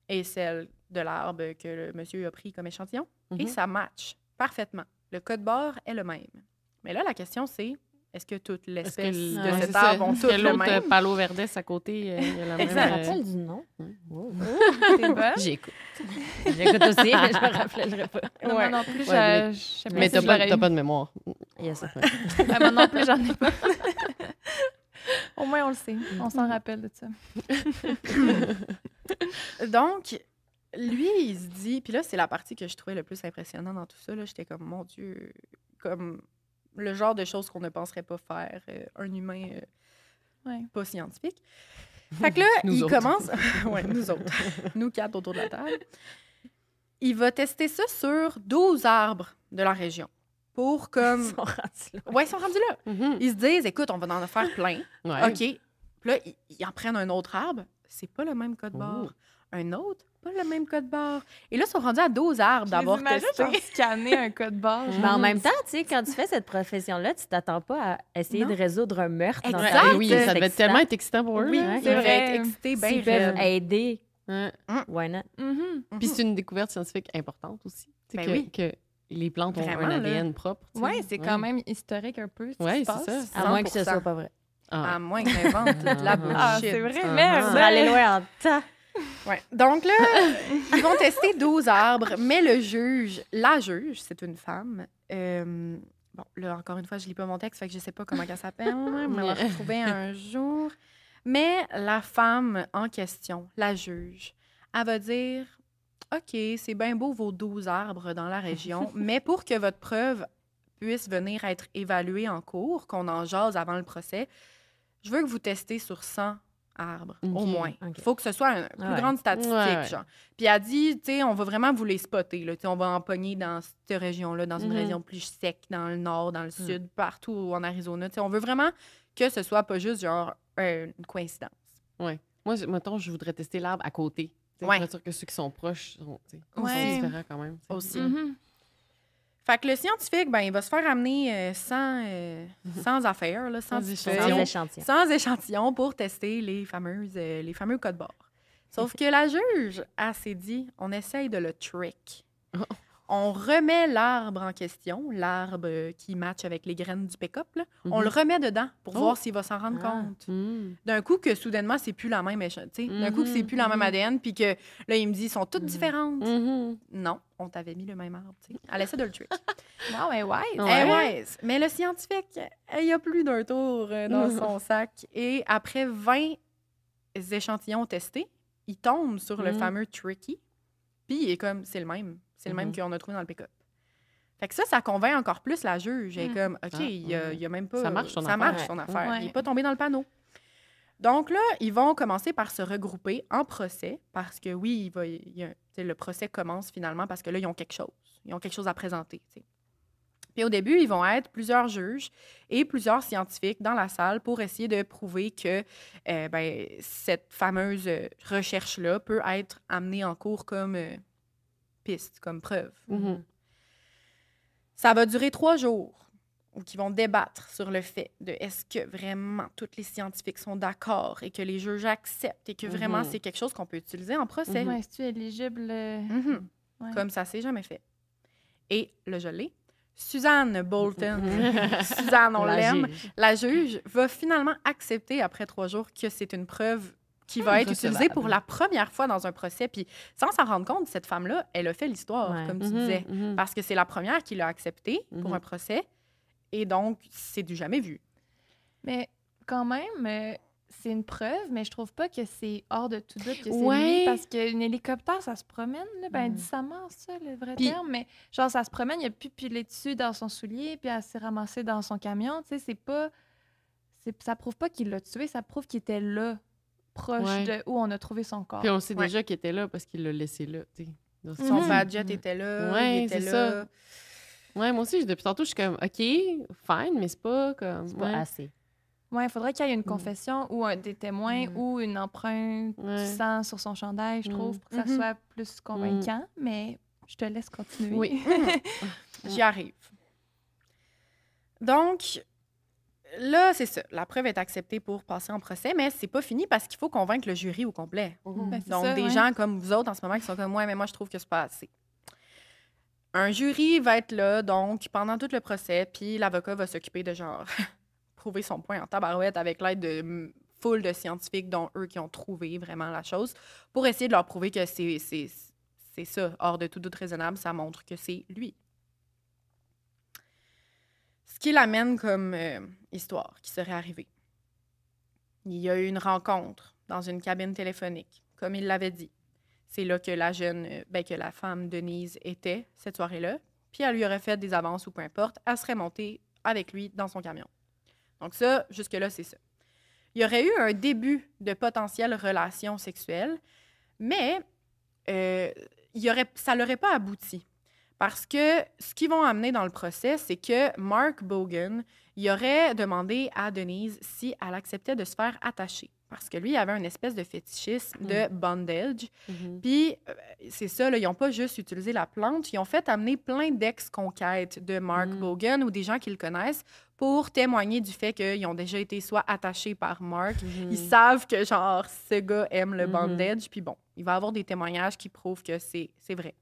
et celle de l'arbre que le monsieur a pris comme échantillon. Et ça match parfaitement. Le code barre est le même. Mais là, la question, c'est est-ce que toute l'espèce de cet arbre ont toutes le même? L'autre Palo Verdes à côté, il y a la même... Je me rappelle du nom. Wow. T'es bonne? J'écoute. J'écoute aussi, mais je me rappellerai pas. Non, moi non plus, Ouais, je sais pas Mais si t'as je l'aurais eu. pas de mémoire. Yes. Moi non plus, j'en ai pas. Au moins, on le sait. On s'en rappelle de ça. Donc, lui, il se dit... Puis là, c'est la partie que je trouvais le plus impressionnante dans tout ça. Là. J'étais comme, mon Dieu, comme le genre de choses qu'on ne penserait pas faire un humain Ouais. pas scientifique. Fait que là, Nous il autres. commence... ouais, nous autres. Nous quatre autour de la table. Il va tester ça sur 12 arbres de la région. Pour comme... Ils sont rendus là. Ouais, ils sont rendus là. Mhm. Ils se disent, écoute, on va en faire plein. Ouais. OK. Puis là, ils en prennent un autre arbre. C'est pas le même code barre. Oh. Un autre, pas le même code barre. Et là, ils sont rendus à 12 arbres d'avoir testé. Scanner un code barre. Mais en même temps, tu sais, quand tu fais cette profession-là, tu t'attends pas à essayer Non. de résoudre un meurtre dans ta Exact. vie. Oui, Tu sais, ça c'est devait excitant. tellement être excitant pour eux. Oui, là. c'est Ouais. vrai, être excité, bien S'ils peuvent raide. aider, Ouais. why not? Mhm. Puis c'est une découverte scientifique importante aussi. Tu sais, Ben oui. que les plantes ont Vraiment, un là. ADN propre. tu sais. Ouais, c'est quand même historique un peu. Ce qui Ouais, se c'est passe. ça. À moins que ce 100%. soit pas vrai. Ah. À moins qu'ils inventent de la bullshit. Ah, c'est vrai, Ah. merde. On va aller loin en temps. Ouais. Donc là, ils vont tester 12 arbres, mais la juge, c'est une femme. Bon, là, encore une fois, je lis pas mon texte, fait que je sais pas comment elle s'appelle. On va la retrouver un jour. Mais la femme en question, la juge, elle va dire OK, c'est bien beau vos 12 arbres dans la région, mais pour que votre preuve puisse venir être évaluée en cours, qu'on en jase avant le procès, je veux que vous testez sur 100 arbres, au OK. moins. Il OK. faut que ce soit une plus Ouais. grande statistique, Ouais. genre. Puis elle dit, tu sais, on va vraiment vous les spotter, là. Tu sais, on va en pogner dans cette région-là, dans une Mhm. région plus sec, dans le nord, dans le sud, partout en Arizona. Tu sais, on veut vraiment que ce soit pas juste, genre, une coïncidence. Ouais. Moi, mettons, je voudrais tester l'arbre à côté. Tu sais, Ouais. pour être sûr que ceux qui sont proches sont, tu sais, Ouais. sont différents quand même. tu sais. Aussi. Mhm. Fait que le scientifique, ben, il va se faire amener sans affaires, là, sans Sans petites échantillons. feuilles. Sans échantillon. Sans échantillon pour tester les fameux codes barres. Sauf que la juge, elle s'est dit, on essaye de le trick. Oh. On remet l'arbre en question, l'arbre qui match avec les graines du pick-up, là. On Mhm. le remet dedans pour Oh. voir s'il va s'en rendre Ah. compte. Mm. D'un coup que soudainement, c'est plus la même d'un coup que c'est plus la même ADN, puis que là, il me dit, ils sont toutes différentes. Mhm. Non, on t'avait mis le même arbre, tu sais. Elle essaie de le trick. Wow, mais ouais. Ouais. Ouais. Mais le scientifique, il y a plus d'un tour dans son sac. Et après 20 échantillons testés, il tombe sur le Mhm. fameux tricky. Puis il est comme, c'est le même. C'est le même Mhm. qu'on a trouvé dans le pick-up. Fait que ça convainc encore plus la juge. Elle est Mhm. comme, OK, Ah, il y a même pas... Ça marche son ça affaire. marche son Ouais. affaire. Ouais. Il n'est pas tombé dans le panneau. Donc là, ils vont commencer par se regrouper en procès parce que oui, tu sais, le procès commence finalement parce que là, ils ont quelque chose. Ils ont quelque chose à présenter. Tu sais. Puis au début, ils vont être plusieurs juges et plusieurs scientifiques dans la salle pour essayer de prouver que cette fameuse recherche-là peut être amenée en cours comme piste, comme preuve. Mhm. Ça va durer 3 jours où ils vont débattre sur le fait de est-ce que vraiment tous les scientifiques sont d'accord et que les juges acceptent et que vraiment Mhm. c'est quelque chose qu'on peut utiliser en procès. Ouais, est-ce que tu es éligible? Mhm. Ouais. Comme ça s'est jamais fait. Et le gelé, Suzanne Bolton, Suzanne, on La l'aime, juge. la juge va finalement accepter après 3 jours que c'est une preuve qui va être utilisée recevable. pour la première fois dans un procès. Puis sans s'en rendre compte, cette femme-là, elle a fait l'histoire, Ouais. comme tu Mhm, disais. mhm. Parce que c'est la première qui l'a accepté pour Mhm. un procès. Et donc, c'est du jamais vu. Mais quand même, c'est une preuve, mais je trouve pas que c'est hors de tout doute que c'est Ouais. lui, parce qu'un hélicoptère, ça se promène, là, Mm. décemment, ça, le vrai Puis- terme, mais genre, ça se promène, il a pu piler dessus dans son soulier, puis elle s'est ramassée dans son camion, tu sais, c'est pas... ça prouve pas qu'il l'a tué, ça prouve qu'il était là, proche de où on a trouvé son corps. Puis on sait déjà qu'il était là parce qu'il l'a laissé là, tu sais. Son badget était là, il était là. Ça. Ouais, moi aussi, depuis tantôt, je suis comme, OK, fine, mais c'est pas comme... C'est pas assez. Ouais, il faudrait qu'il y ait une confession ou des témoins ou une empreinte du sang sur son chandail, je trouve, pour que ça soit plus convaincant. Mais je te laisse continuer. Oui. J'y arrive. Donc, là, c'est ça. La preuve est acceptée pour passer en procès, mais c'est pas fini parce qu'il faut convaincre le jury au complet. Ben, c'est Donc, ça, des gens comme vous autres en ce moment qui sont comme, ouais, mais moi, je trouve que c'est pas assez. Un jury va être là, donc, pendant tout le procès, puis l'avocat va s'occuper de, genre, prouver son point en tabarouette avec l'aide de foule de scientifiques, dont eux qui ont trouvé vraiment la chose, pour essayer de leur prouver que c'est ça, hors de tout doute raisonnable, ça montre que c'est lui. Ce qui l'amène comme histoire qui serait arrivée. Il y a eu une rencontre dans une cabine téléphonique, comme il l'avait dit. C'est là que que la femme Denise était cette soirée-là. Puis elle lui aurait fait des avances ou peu importe. Elle serait montée avec lui dans son camion. Donc ça, jusque-là, c'est ça. Il y aurait eu un début de potentielle relation sexuelle, mais ça l'aurait pas abouti. Parce que ce qu'ils vont amener dans le procès, c'est que Mark Bogan, il aurait demandé à Denise si elle acceptait de se faire attacher. Parce que lui, il avait une espèce de fétichisme de bondage. Puis, c'est ça, là, ils n'ont pas juste utilisé la plante, ils ont fait amener plein d'ex-conquêtes de Mark Bogan ou des gens qui le connaissent pour témoigner du fait qu'ils ont déjà été soit attachés par Mark, ils savent que, genre, ce gars aime le bondage, puis bon, il va y avoir des témoignages qui prouvent que c'est vrai.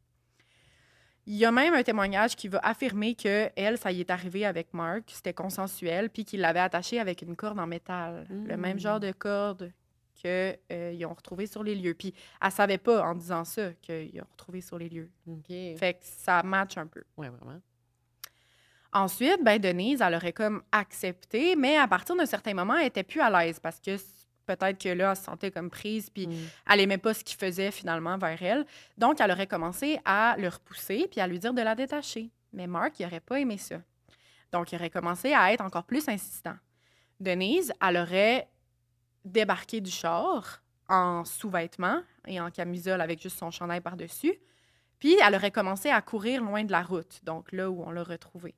Il y a même un témoignage qui va affirmer que elle, ça y est arrivé avec Mark, c'était consensuel, puis qu'il l'avait attaché avec une corde en métal, le même genre de corde qu'ils ont retrouvé sur les lieux. Puis elle savait pas, en disant ça, qu'ils ont retrouvé sur les lieux. Fait que ça match un peu. Ouais, vraiment. Ensuite, Denise, elle aurait comme accepté, mais à partir d'un certain moment, elle était plus à l'aise parce que peut-être que là, elle se sentait comme prise, puis elle aimait pas ce qu'il faisait finalement vers elle. Donc, elle aurait commencé à le repousser, puis à lui dire de la détacher. Mais Mark, il aurait pas aimé ça. Donc, il aurait commencé à être encore plus insistant. Denise, elle aurait débarqué du char en sous-vêtements et en camisole avec juste son chandail par-dessus, puis elle aurait commencé à courir loin de la route, donc là où on l'a retrouvée.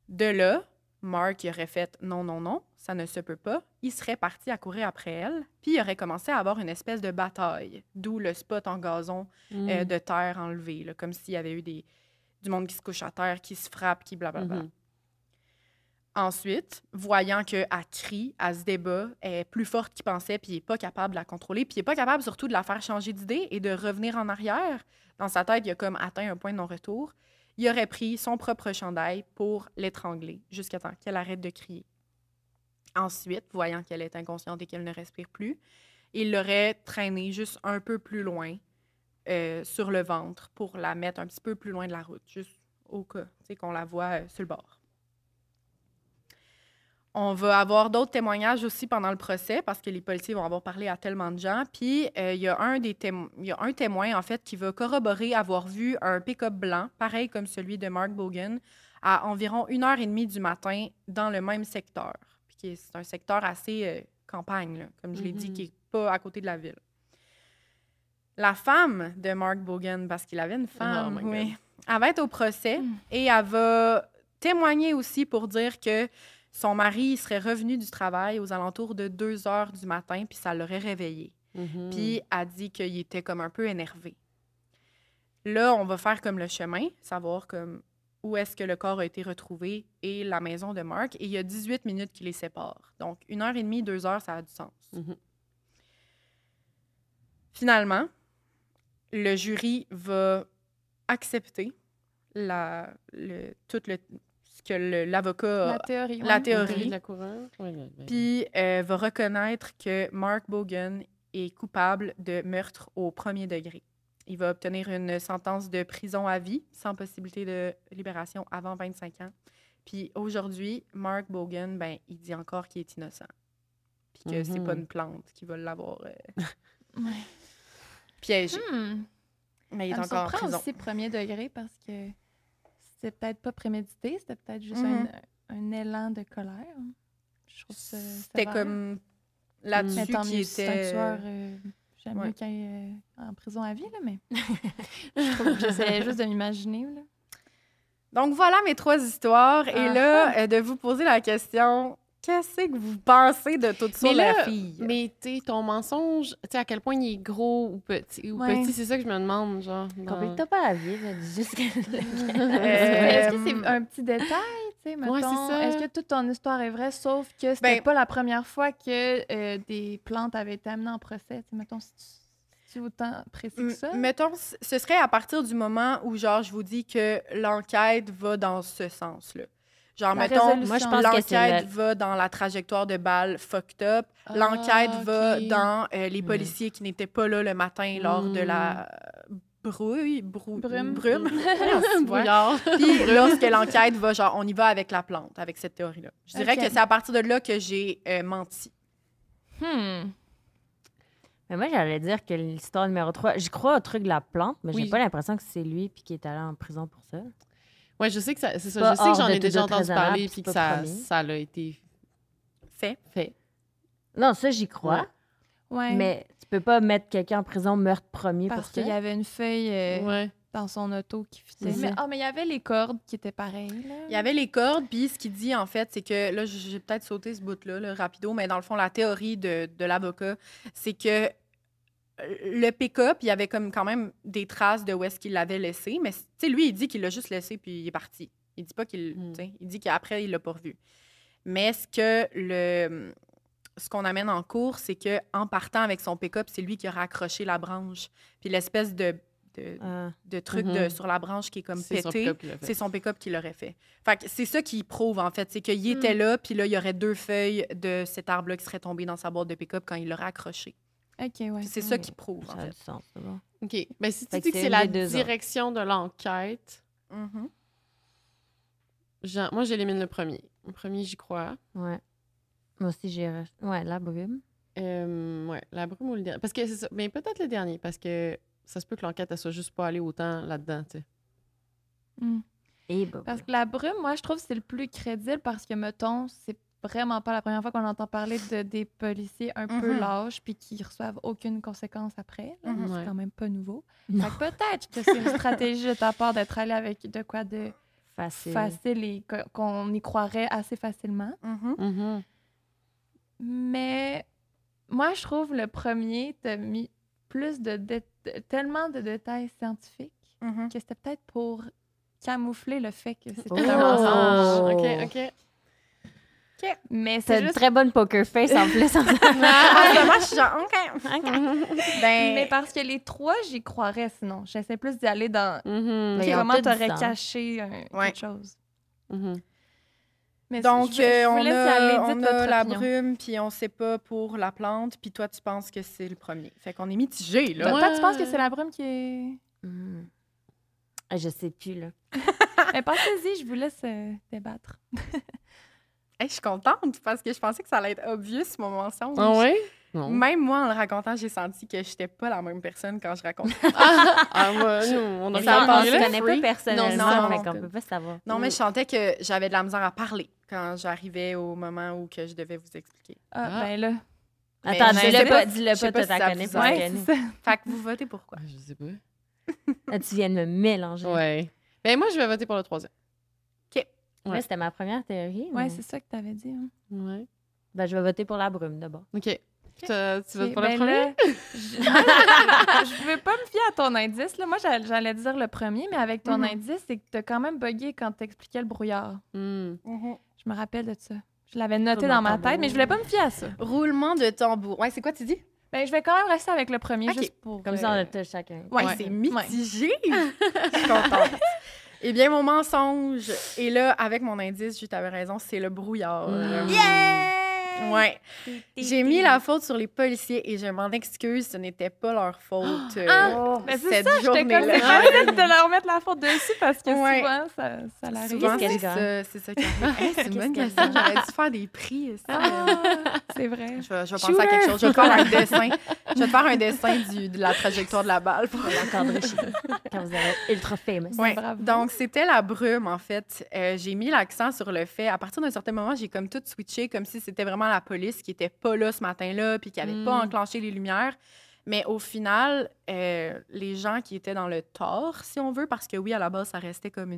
De là, Mark il aurait fait « non, non, non, ça ne se peut pas ». Il serait parti à courir après elle, puis il aurait commencé à avoir une espèce de bataille, d'où le spot en gazon de terre enlevé, là, comme s'il y avait eu du monde qui se couche à terre, qui se frappe, qui blablabla. Ensuite, voyant qu'elle crie, elle se débat, elle est plus forte qu'il pensait, puis il n'est pas capable de la contrôler, puis il n'est pas capable surtout de la faire changer d'idée et de revenir en arrière. Dans sa tête, il a comme atteint un point de non-retour. Il aurait pris son propre chandail pour l'étrangler jusqu'à temps qu'elle arrête de crier. Ensuite, voyant qu'elle est inconsciente et qu'elle ne respire plus, il l'aurait traînée juste un peu plus loin sur le ventre pour la mettre un petit peu plus loin de la route, juste au cas qu'on la voit sur le bord. On va avoir d'autres témoignages aussi pendant le procès parce que les policiers vont avoir parlé à tellement de gens. Puis, il y a un témoin, en fait, qui va corroborer avoir vu un pick-up blanc, pareil comme celui de Mark Bogan, à environ 1h30 du matin dans le même secteur. Puis, c'est un secteur assez campagne, là, comme je l'ai dit, qui n'est pas à côté de la ville. La femme de Mark Bogan, parce qu'il avait une femme, elle va être au procès et elle va témoigner aussi pour dire que son mari serait revenu du travail aux alentours de 2h du matin, puis ça l'aurait réveillé. Puis elle dit qu'il était comme un peu énervé. Là, on va faire comme le chemin, savoir comme où est-ce que le corps a été retrouvé et la maison de Mark. Et il y a 18 minutes qui les séparent. Donc, 1h30, 2h, ça a du sens. Finalement, le jury va accepter l'avocat... La théorie. De la couronne. Puis va reconnaître que Mark Bogan est coupable de meurtre au premier degré. Il va obtenir une sentence de prison à vie, sans possibilité de libération avant 25 ans. Puis aujourd'hui, Mark Bogan, il dit encore qu'il est innocent. Puis que c'est pas une plante qui va l'avoir piégé. Mais il est encore en prison. Aussi premier degré parce que c'était peut-être pas prémédité, c'était peut-être juste un élan de colère. Je Je trouve ça C'était sévère. comme là-dessus Mais tant qui mieux, si c'est un était... tueur, j'aime ouais. mieux qu'il aille en prison à vie, là, mais j'essayais juste de m'imaginer. Là. Donc, voilà mes 3 histoires. Et là, de vous poser la question, qu'est-ce que vous pensez de tout ça, Mais la là, fille? Mais tu sais, ton mensonge, tu sais, à quel point il est gros ou petit, Ouais. c'est ça que je me demande, genre. Complique-toi pas la vie, là, dis juste que... Est-ce que c'est un petit détail, tu sais, mettons? Ouais, c'est ça. Est-ce que toute ton histoire est vraie, sauf que c'était Ben- pas la première fois que des plantes avaient été amenées en procès? Tu sais, mettons, c'est autant précis que ça? Mettons, ce serait à partir du moment où, genre, je vous dis que l'enquête va dans ce sens-là. Genre, La mettons, résolution. Moi, je pense que c'est l'enquête va dans la trajectoire de balle fucked up. L'enquête va dans les policiers qui n'étaient pas là le matin lors de la brume. Brouillard. Puis lorsque l'enquête va, genre, on y va avec la plante, avec cette théorie-là. Je dirais Ok. que c'est à partir de là que j'ai menti. Mais moi, j'allais dire que l'histoire numéro 3, j'y crois au truc de la plante, mais Oui. j'ai pas l'impression que c'est lui puis qui est allé en prison pour ça. Ouais, je sais que c'est ça. Pas Je sais que hors j'en de ai tout déjà doute entendu raisonnable, parler c'est puis que pas ça, promis. ça l'a été Fait. fait. Non, ça, j'y crois. Ouais. Mais tu peux pas mettre quelqu'un en prison meurtre premier Parce pour ça. qu'il y avait une feuille Ouais. dans son auto qui fitait. C'est Mais, ça. mais il y avait les cordes qui étaient pareilles. Là. Il y avait les cordes, puis ce qu'il dit, en fait, c'est que, là, j'ai peut-être sauté ce bout-là, là, rapido, mais dans le fond, la théorie de l'avocat, c'est que le pick-up, il y avait comme quand même des traces de où est-ce qu'il l'avait laissé, mais, tu sais, lui, il dit qu'il l'a juste laissé, puis il est parti. Il dit pas qu'il... tu sais, il dit qu'après, il l'a pas revu. Mais ce qu'on amène en cours, c'est que en partant avec son pick-up, c'est lui qui a raccroché la branche. Puis l'espèce de truc sur la branche qui est comme C'est son pété, pick-up qui l'a fait. c'est son pick-up qui l'aurait fait. Fait que c'est ça qui prouve, en fait. C'est qu'il était là, puis là, il y aurait 2 feuilles de cet arbre-là qui seraient tombées dans sa boîte de pick-up quand il l'aurait accroché. OK, ouais. Puis c'est ça qui prouve, Ça en a fait. du sens, c'est bon. OK. Ben, si tu Fait que dis que c'est c'est une la des deux direction de l'enquête, Mhm. moi, j'élimine le premier. Le premier, j'y crois. Ouais. Moi aussi, j'ai... Ouais, la brume. Ouais, la brume ou le dernier. Parce que c'est ça. Mais peut-être le dernier, parce que ça se peut que l'enquête, elle soit juste pas allée autant là-dedans, tu sais. Mm. Et bah, Parce que la brume, moi, je trouve que c'est le plus crédible parce que, mettons, c'est vraiment pas la première fois qu'on entend parler de des policiers un peu Mhm. lâches puis qui reçoivent aucune conséquence après. Là. Mhm. C'est Ouais. quand même pas nouveau. Non. Fait que peut-être que c'est une stratégie de ta part d'être allé avec de quoi de facile et qu'on y croirait assez facilement. Mhm. Mhm. Mais moi, je trouve le premier t'a mis plus tellement de détails scientifiques Mhm. que c'était peut-être pour camoufler le fait que c'était Oh. un mensonge. OK. Mais T'as c'est une juste... très bonne poker face en plus. En ce moment, je suis genre, OK. Ben, Mais parce que les 3, j'y croirais sinon. J'essaie plus d'y aller dans... Mhm. Mais ils ont Comment tout du t'aurais sens. caché Ouais. quelque chose. Mhm. Mais donc, je vous on laisse y aller, a dites votre la opinion. brume, puis on sait pas pour la plante, puis toi, tu penses que c'est le premier. Fait qu'on est mitigés, là. Toi, tu penses que c'est la brume qui est... Je sais plus, là. Mais pensez-y, je vous laisse débattre. Hey, je suis contente, parce que je pensais que ça allait être obvious, mon mensonge. Ah ouais? Non. Même moi, en le racontant, j'ai senti que j'étais pas la même personne quand je racontais. Moi, nous, on a Mais ça ça, passe on se là, connaît free. pas personnellement, Non, fait non. qu'on peut pas savoir. Non, mais je sentais que j'avais de la misère à parler quand j'arrivais au moment où que je devais vous expliquer. Ah, Ah. ben là. Mais Attends, je sais pas dis-le si- je sais pas, pas toi, si t'as ça connais vous pas. aide. Ouais, Kenny. c'est ça. Fait que vous votez pourquoi? Je sais pas. Là, tu viens de me mélanger. Ouais. Ben, moi, je vais voter pour le troisième. Là, Ouais. c'était ma première théorie. Ouais, mais- c'est ça que t'avais dit. Hein. Ouais. Ben, je vais voter pour la brume, d'abord. OK. Tu votes pour Ben le premier? là, je veux pas me fier à ton indice. Là. Moi, j'allais dire le premier, mais avec ton Mhm. indice, c'est que t'as quand même bugué quand t'expliquais le brouillard. Hmm. Je me rappelle de ça. Je l'avais noté Roulement dans ma de tête, mais je voulais pas me fier à ça. Roulement de tambour. Ouais, c'est quoi tu dis? Ben, je vais quand même rester avec le premier, Ok. juste pour... Comme ça, on a tous chacun. Ouais, Hey, c'est c'est mitigé. Je suis contente. Eh bien, mon mensonge, et là, avec mon indice, tu avais raison, c'est le brouillard. Mm. Yeah! Ouais. J'ai mis la faute sur les policiers et je m'en excuse, ce n'était pas leur faute. Mais c'est cette ça, j'étais comme, journée-là. c'est facile de leur mettre la faute dessus parce que Ouais. souvent, ça l'arrive. Souvent, Qu'est-ce c'est qu'elle ça, c'est ça qui arrive. Hey, c'est une bonne question. J'aurais dû faire des prix. C'est vrai. Je vais penser à quelque chose. Je vais te faire un dessin. Je vais te faire un dessin de la trajectoire de la balle. Pour... L'encadrer chez vous quand vous allez être ultra famous. Ouais. Bravo. Donc, c'était la brume, en fait. J'ai mis l'accent sur le fait, à partir d'un certain moment, j'ai comme tout switché, comme si c'était vraiment la police qui était pas là ce matin-là, puis qui avait pas enclenché les lumières. Mais au final, les gens qui étaient dans le tort, si on veut, parce que oui, à la base, ça restait comme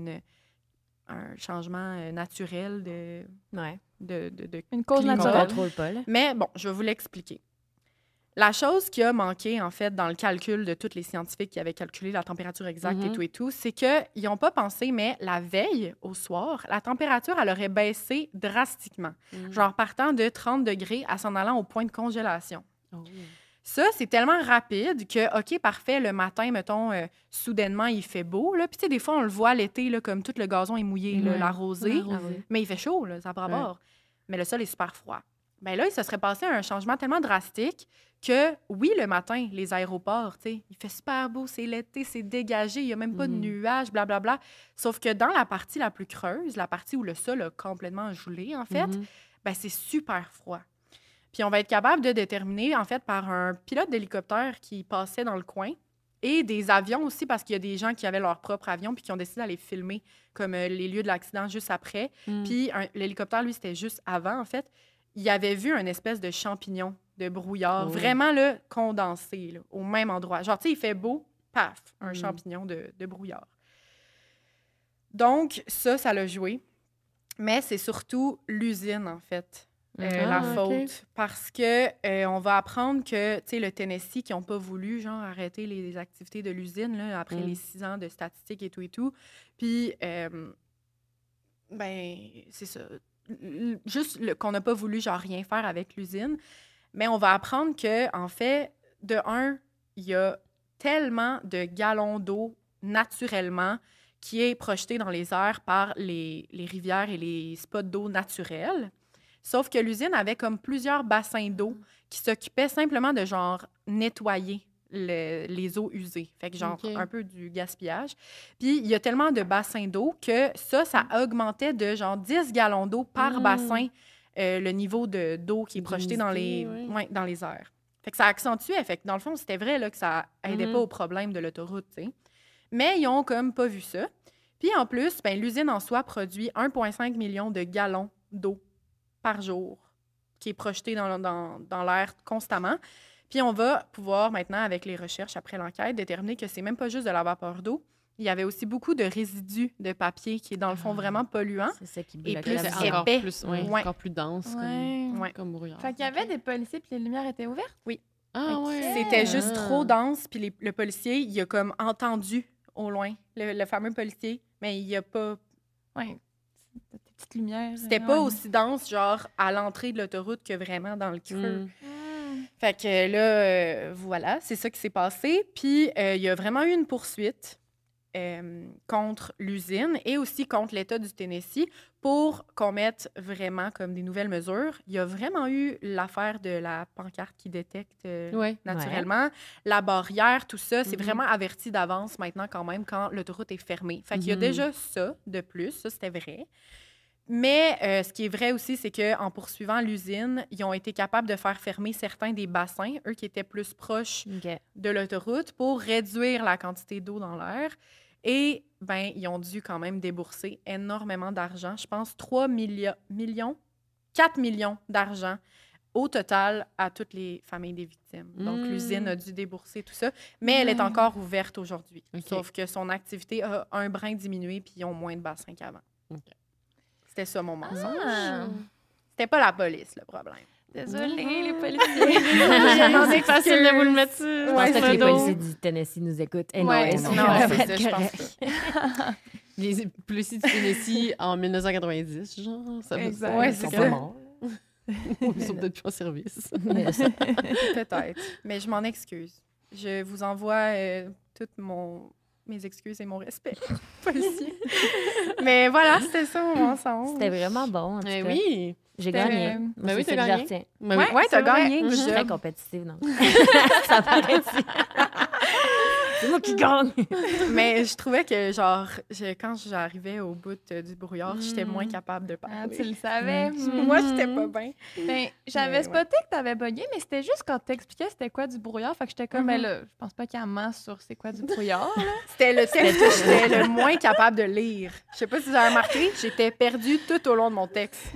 un changement naturel de Une cause climat. On naturelle. contrôle pas, là. Mais bon, je vais vous l'expliquer. La chose qui a manqué, en fait, dans le calcul de tous les scientifiques qui avaient calculé la température exacte et tout, c'est qu'ils n'ont pas pensé, mais la veille, au soir, la température, elle aurait baissé drastiquement. Genre partant de 30 degrés à s'en allant au point de congélation. Oh. Ça, c'est tellement rapide que, OK, parfait, le matin, mettons, soudainement, il fait beau. Là. Puis, tu sais, des fois, on le voit l'été, là, comme tout le gazon est mouillé, là, la rosée. Mais il fait chaud, là, ça n'a pas rapport. Mais le sol est super froid. Bien là, il se serait passé un changement tellement drastique que, oui, le matin, les aéroports, tu sais, il fait super beau, c'est l'été, c'est dégagé, il n'y a même pas de nuages, blablabla. Sauf que dans la partie la plus creuse, la partie où le sol a complètement gelé, en fait, ben, c'est super froid. Puis on va être capable de déterminer, en fait, par un pilote d'hélicoptère qui passait dans le coin et des avions aussi, parce qu'il y a des gens qui avaient leur propre avion puis qui ont décidé d'aller filmer comme les lieux de l'accident juste après. Puis l'hélicoptère, lui, c'était juste avant, en fait. Il avait vu une espèce de champignon de brouillard, vraiment là, condensé, là, au même endroit. Genre, tu sais, il fait beau, paf, un champignon de brouillard. Donc, ça l'a joué. Mais c'est surtout l'usine, en fait, la faute. OK. Parce que on va apprendre que, tu sais, le Tennessee, qui n'ont pas voulu, genre, arrêter les activités de l'usine, là, après les 6 ans de statistiques et tout. Puis, ben, c'est ça. Juste qu'on n'a pas voulu, genre, rien faire avec l'usine. Mais on va apprendre que, en fait, de un, il y a tellement de gallons d'eau naturellement qui est projeté dans les airs par les rivières et les spots d'eau naturels. Sauf que l'usine avait comme plusieurs bassins d'eau qui s'occupaient simplement de, genre, nettoyer les eaux usées. Fait que, genre, un peu du gaspillage. Puis, il y a tellement de bassins d'eau que ça augmentait de, genre, 10 gallons d'eau par bassin le niveau d'eau qui est projeté dans dans les airs. Fait que ça accentuait. Fait que, dans le fond, c'était vrai là, que ça aidait pas au problème de l'autoroute, tu sais. Mais ils ont comme pas vu ça. Puis, en plus, ben, l'usine en soi produit 1,5 million de gallons d'eau par jour qui est projeté dans l'air constamment. Puis on va pouvoir maintenant, avec les recherches après l'enquête, déterminer que c'est même pas juste de la vapeur d'eau. Il y avait aussi beaucoup de résidus de papier qui est dans le fond vraiment polluant. C'est ça qui Et bloque plus la c'est vision. encore épais. plus, Ouais. encore plus dense comme brouillard. Fait qu'il y avait des policiers puis les lumières étaient ouvertes. Ah ouais. C'était juste trop dense. Puis le policier, il a comme entendu au loin, le fameux policier, mais il a pas... Oui. Des petites lumières. C'était pas aussi dense, genre, à l'entrée de l'autoroute que vraiment dans le creux. Fait que là, voilà, c'est ça qui s'est passé. Puis, il y a vraiment eu une poursuite contre l'usine et aussi contre l'État du Tennessee pour qu'on mette vraiment comme des nouvelles mesures. Il y a vraiment eu l'affaire de la pancarte qui détecte naturellement. La barrière, tout ça, c'est vraiment averti d'avance maintenant quand même quand l'autoroute est fermée. Fait qu'il y a déjà ça de plus, ça c'était vrai. Mais ce qui est vrai aussi, c'est qu'en poursuivant l'usine, ils ont été capables de faire fermer certains des bassins, eux qui étaient plus proches de l'autoroute, pour réduire la quantité d'eau dans l'air. Et, ben, ils ont dû quand même débourser énormément d'argent. Je pense 4 millions d'argent au total à toutes les familles des victimes. Donc, l'usine a dû débourser tout ça. Mais elle est encore ouverte aujourd'hui. Sauf que son activité a un brin diminué puis ils ont moins de bassins qu'avant. C'était ça, mon mensonge. C'était pas la police, le problème. Désolée, les policiers. C'est facile de vous le mettre sur Je pense pas que les policiers du Tennessee nous écoutent. Eh non, Ouais, non, non, ça va c'est être ça, je pense correct. Les policiers du Tennessee en 1990, genre. Ça Exact. Ouais, Ils c'est sont ça. pas morts. Ils sont peut-être plus en service. Peut-être. Mais je m'en excuse. Je vous envoie toutes mes excuses et mon respect, policier. Mais voilà, c'était ça mon mensonge. C'était vraiment bon, en tout cas. Oui. J'ai gagné. Moi, Ben oui, c'est t'as ça que je gagné. retiens. Ben oui. Ouais, t'as c'est vrai. gagné. Je suis Good très job. compétitive, non? Ça paraît-tu? C'est moi qui gagne. Mais je trouvais que, genre, quand j'arrivais au bout du brouillard, j'étais moins capable de Ah, parler. tu le savais. Moi, j'étais pas bien. Ben, j'avais Mais spoté que t'avais bugué, mais c'était juste quand t'expliquais c'était quoi du brouillard. Fait que j'étais comme, ben là, je pense pas qu'elle ment sur c'est quoi du brouillard. là. C'était le texte que j'étais le moins capable de lire. Je sais pas si vous avez remarqué, j'étais perdue tout au long de mon texte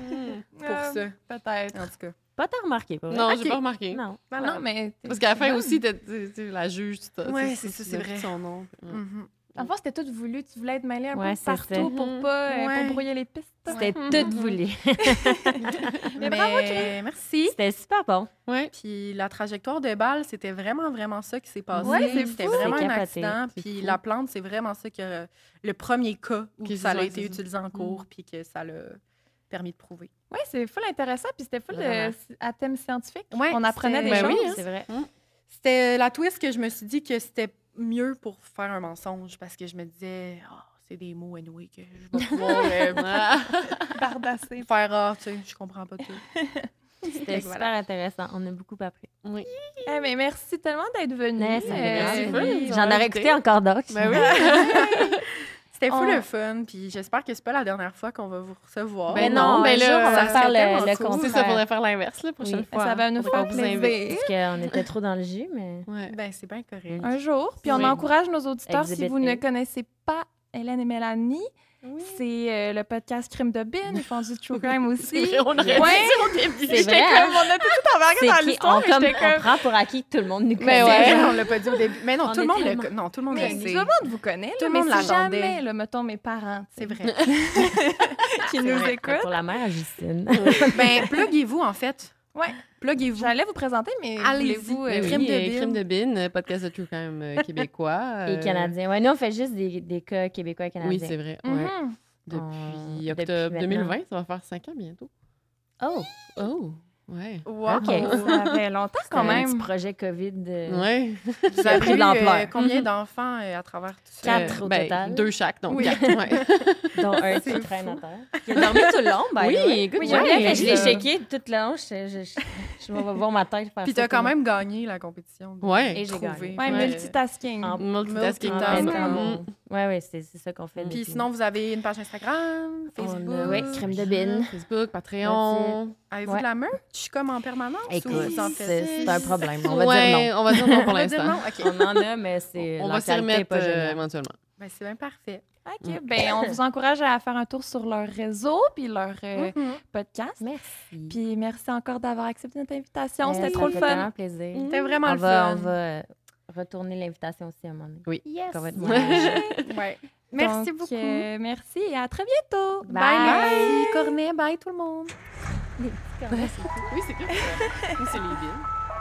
pour ça. Peut-être. En tout cas. Pas t'as remarqué, pas vrai? Non, Ok. j'ai pas remarqué. Non. Non, mais. Parce qu'à la fin bonne. aussi, t'es la juge, Ouais, c'est ça, c'est tu notes vrai. son nom. Mhm. Dans le fond, c'était tout voulu. Tu voulais être mêlée un Ouais, peu c'est partout ça. pour pas Ouais. pour brouiller les pistes. C'était Ouais. tout voulu. Mais bravo, merci. C'était super bon. Ouais. Puis la trajectoire de balle, c'était vraiment, vraiment ça qui s'est passé. Ouais, c'est C'était fou. vraiment C'est un capoté. accident. C'est Puis fou. la plante, c'est vraiment ça que le premier cas où Qui ça a ouais, été c'est ça. utilisé en cours, puis que ça l'a permis de prouver. Ouais, c'est full intéressant. Puis c'était full Vraiment. à thème scientifique. Ouais, On apprenait des c'était- Ben choses. oui, hein. C'est vrai. C'était la twist que je me suis dit que c'était mieux pour faire un mensonge parce que je me disais, c'est des mots anyway que je vais pouvoir Bardasser. faire, tu sais, je comprends pas tout. C'était super intéressant. On a beaucoup appris. Oui. Eh ben, merci tellement d'être venu. Ouais, ça fait merci, oui, fun. J'en aurais écouté encore d'autres. Ben oui. C'était fou On- le fun, puis j'espère que c'est pas la dernière fois qu'on va vous recevoir. Ben Mais non, ben un là, jour, on va ça faire serait tellement le cool. C'est ça, contraire. faudrait faire l'inverse la prochaine Oui. fois. Ça va nous Faudrait faire qu'on vous invite. plaisir. Parce qu'on était trop dans le jus, mais... Ouais. Ben, c'est bien correct. Un jour. Puis on Oui. encourage nos auditeurs, si Exhibit vous A. ne connaissez pas Hélène et Mélanie, Oui. c'est le podcast Crime de Bin. Ils font du true crime aussi. C'est vrai, on aurait Ouais. dit au début. C'est J'étais vrai, hein? comme, on a tout embarqué C'est dans qui, l'histoire, mais j'étais on comme... prend pour acquis que tout le monde nous Mais connaît. ouais. On l'a pas dit au début. Mais non, On tout le est monde tellement- non, tout le monde Mais le tout sait. le monde vous connaît, Tout là, le mais monde si l'attendait. jamais, là, mettons mes parents, C'est tu sais, vrai. qui nous Ouais, écoutent. Pour la mère à Justine. Ben, pluguez-vous, en fait. Ouais. Pluguez-vous. J'allais vous présenter, mais Allez-y. voulez-vous... Ben oui, Crime de Bin. Crime de Bin, podcast de true crime québécois. Et canadien. Ouais, nous, on fait juste des cas québécois et canadiens. Oui, c'est vrai. Ouais. Mhm. Depuis Depuis octobre maintenant. 2020, ça va faire 5 ans bientôt. Oh! Oh, ouais. Wow. OK. Ça fait longtemps C'est quand un même. petit projet COVID. Ouais. Vous avez pris de eu, l'ampleur. combien d'enfants à travers tout ça? 4 au Ben, total. 2 chaque, donc Oui. 4. Ouais. Dont un qui traîne à terre. Il a dormi tout le long, ben. Oui, good Oui, job. j'ai bien Je l'ai ça. checké tout le long. Je vais voir ma tête faire Puis ça t'as tout quand le long. même gagné la compétition. Ouais. Et j'ai Trouvé. gagné. Ouais, Ouais. multitasking. En- Multitasking. Multitasking. Mm. Ouais, c'est ça qu'on fait. Puis depuis- sinon, vous avez une page Instagram, Facebook. Oui, crème de bin. Facebook, Patreon. Avez-vous Ouais. de la merch comme en permanence? Écoute, ou vous en faites? c'est un problème. On va Ouais, dire non. on va dire non pour On va dire l'instant. non? OK. On en a, mais c'est. On la va s'y qualité est remettre pas géniale. éventuellement. Ben, c'est bien parfait. OK, ben on vous encourage à faire un tour sur leur réseau puis leur podcast. Merci. Puis merci encore d'avoir accepté notre invitation. Ouais, C'était ça trop le fait fun. tellement plaisir. C'était vraiment On le va, fun. on va retourner l'invitation aussi à un moment donné. Oui. Yes. Qu'on va être Ouais. moins- Ouais. Merci Donc, beaucoup. merci et à très bientôt. Bye. Bye. Cornet, bye tout le monde. Oui, c'est cool. Oui, c'est les billes.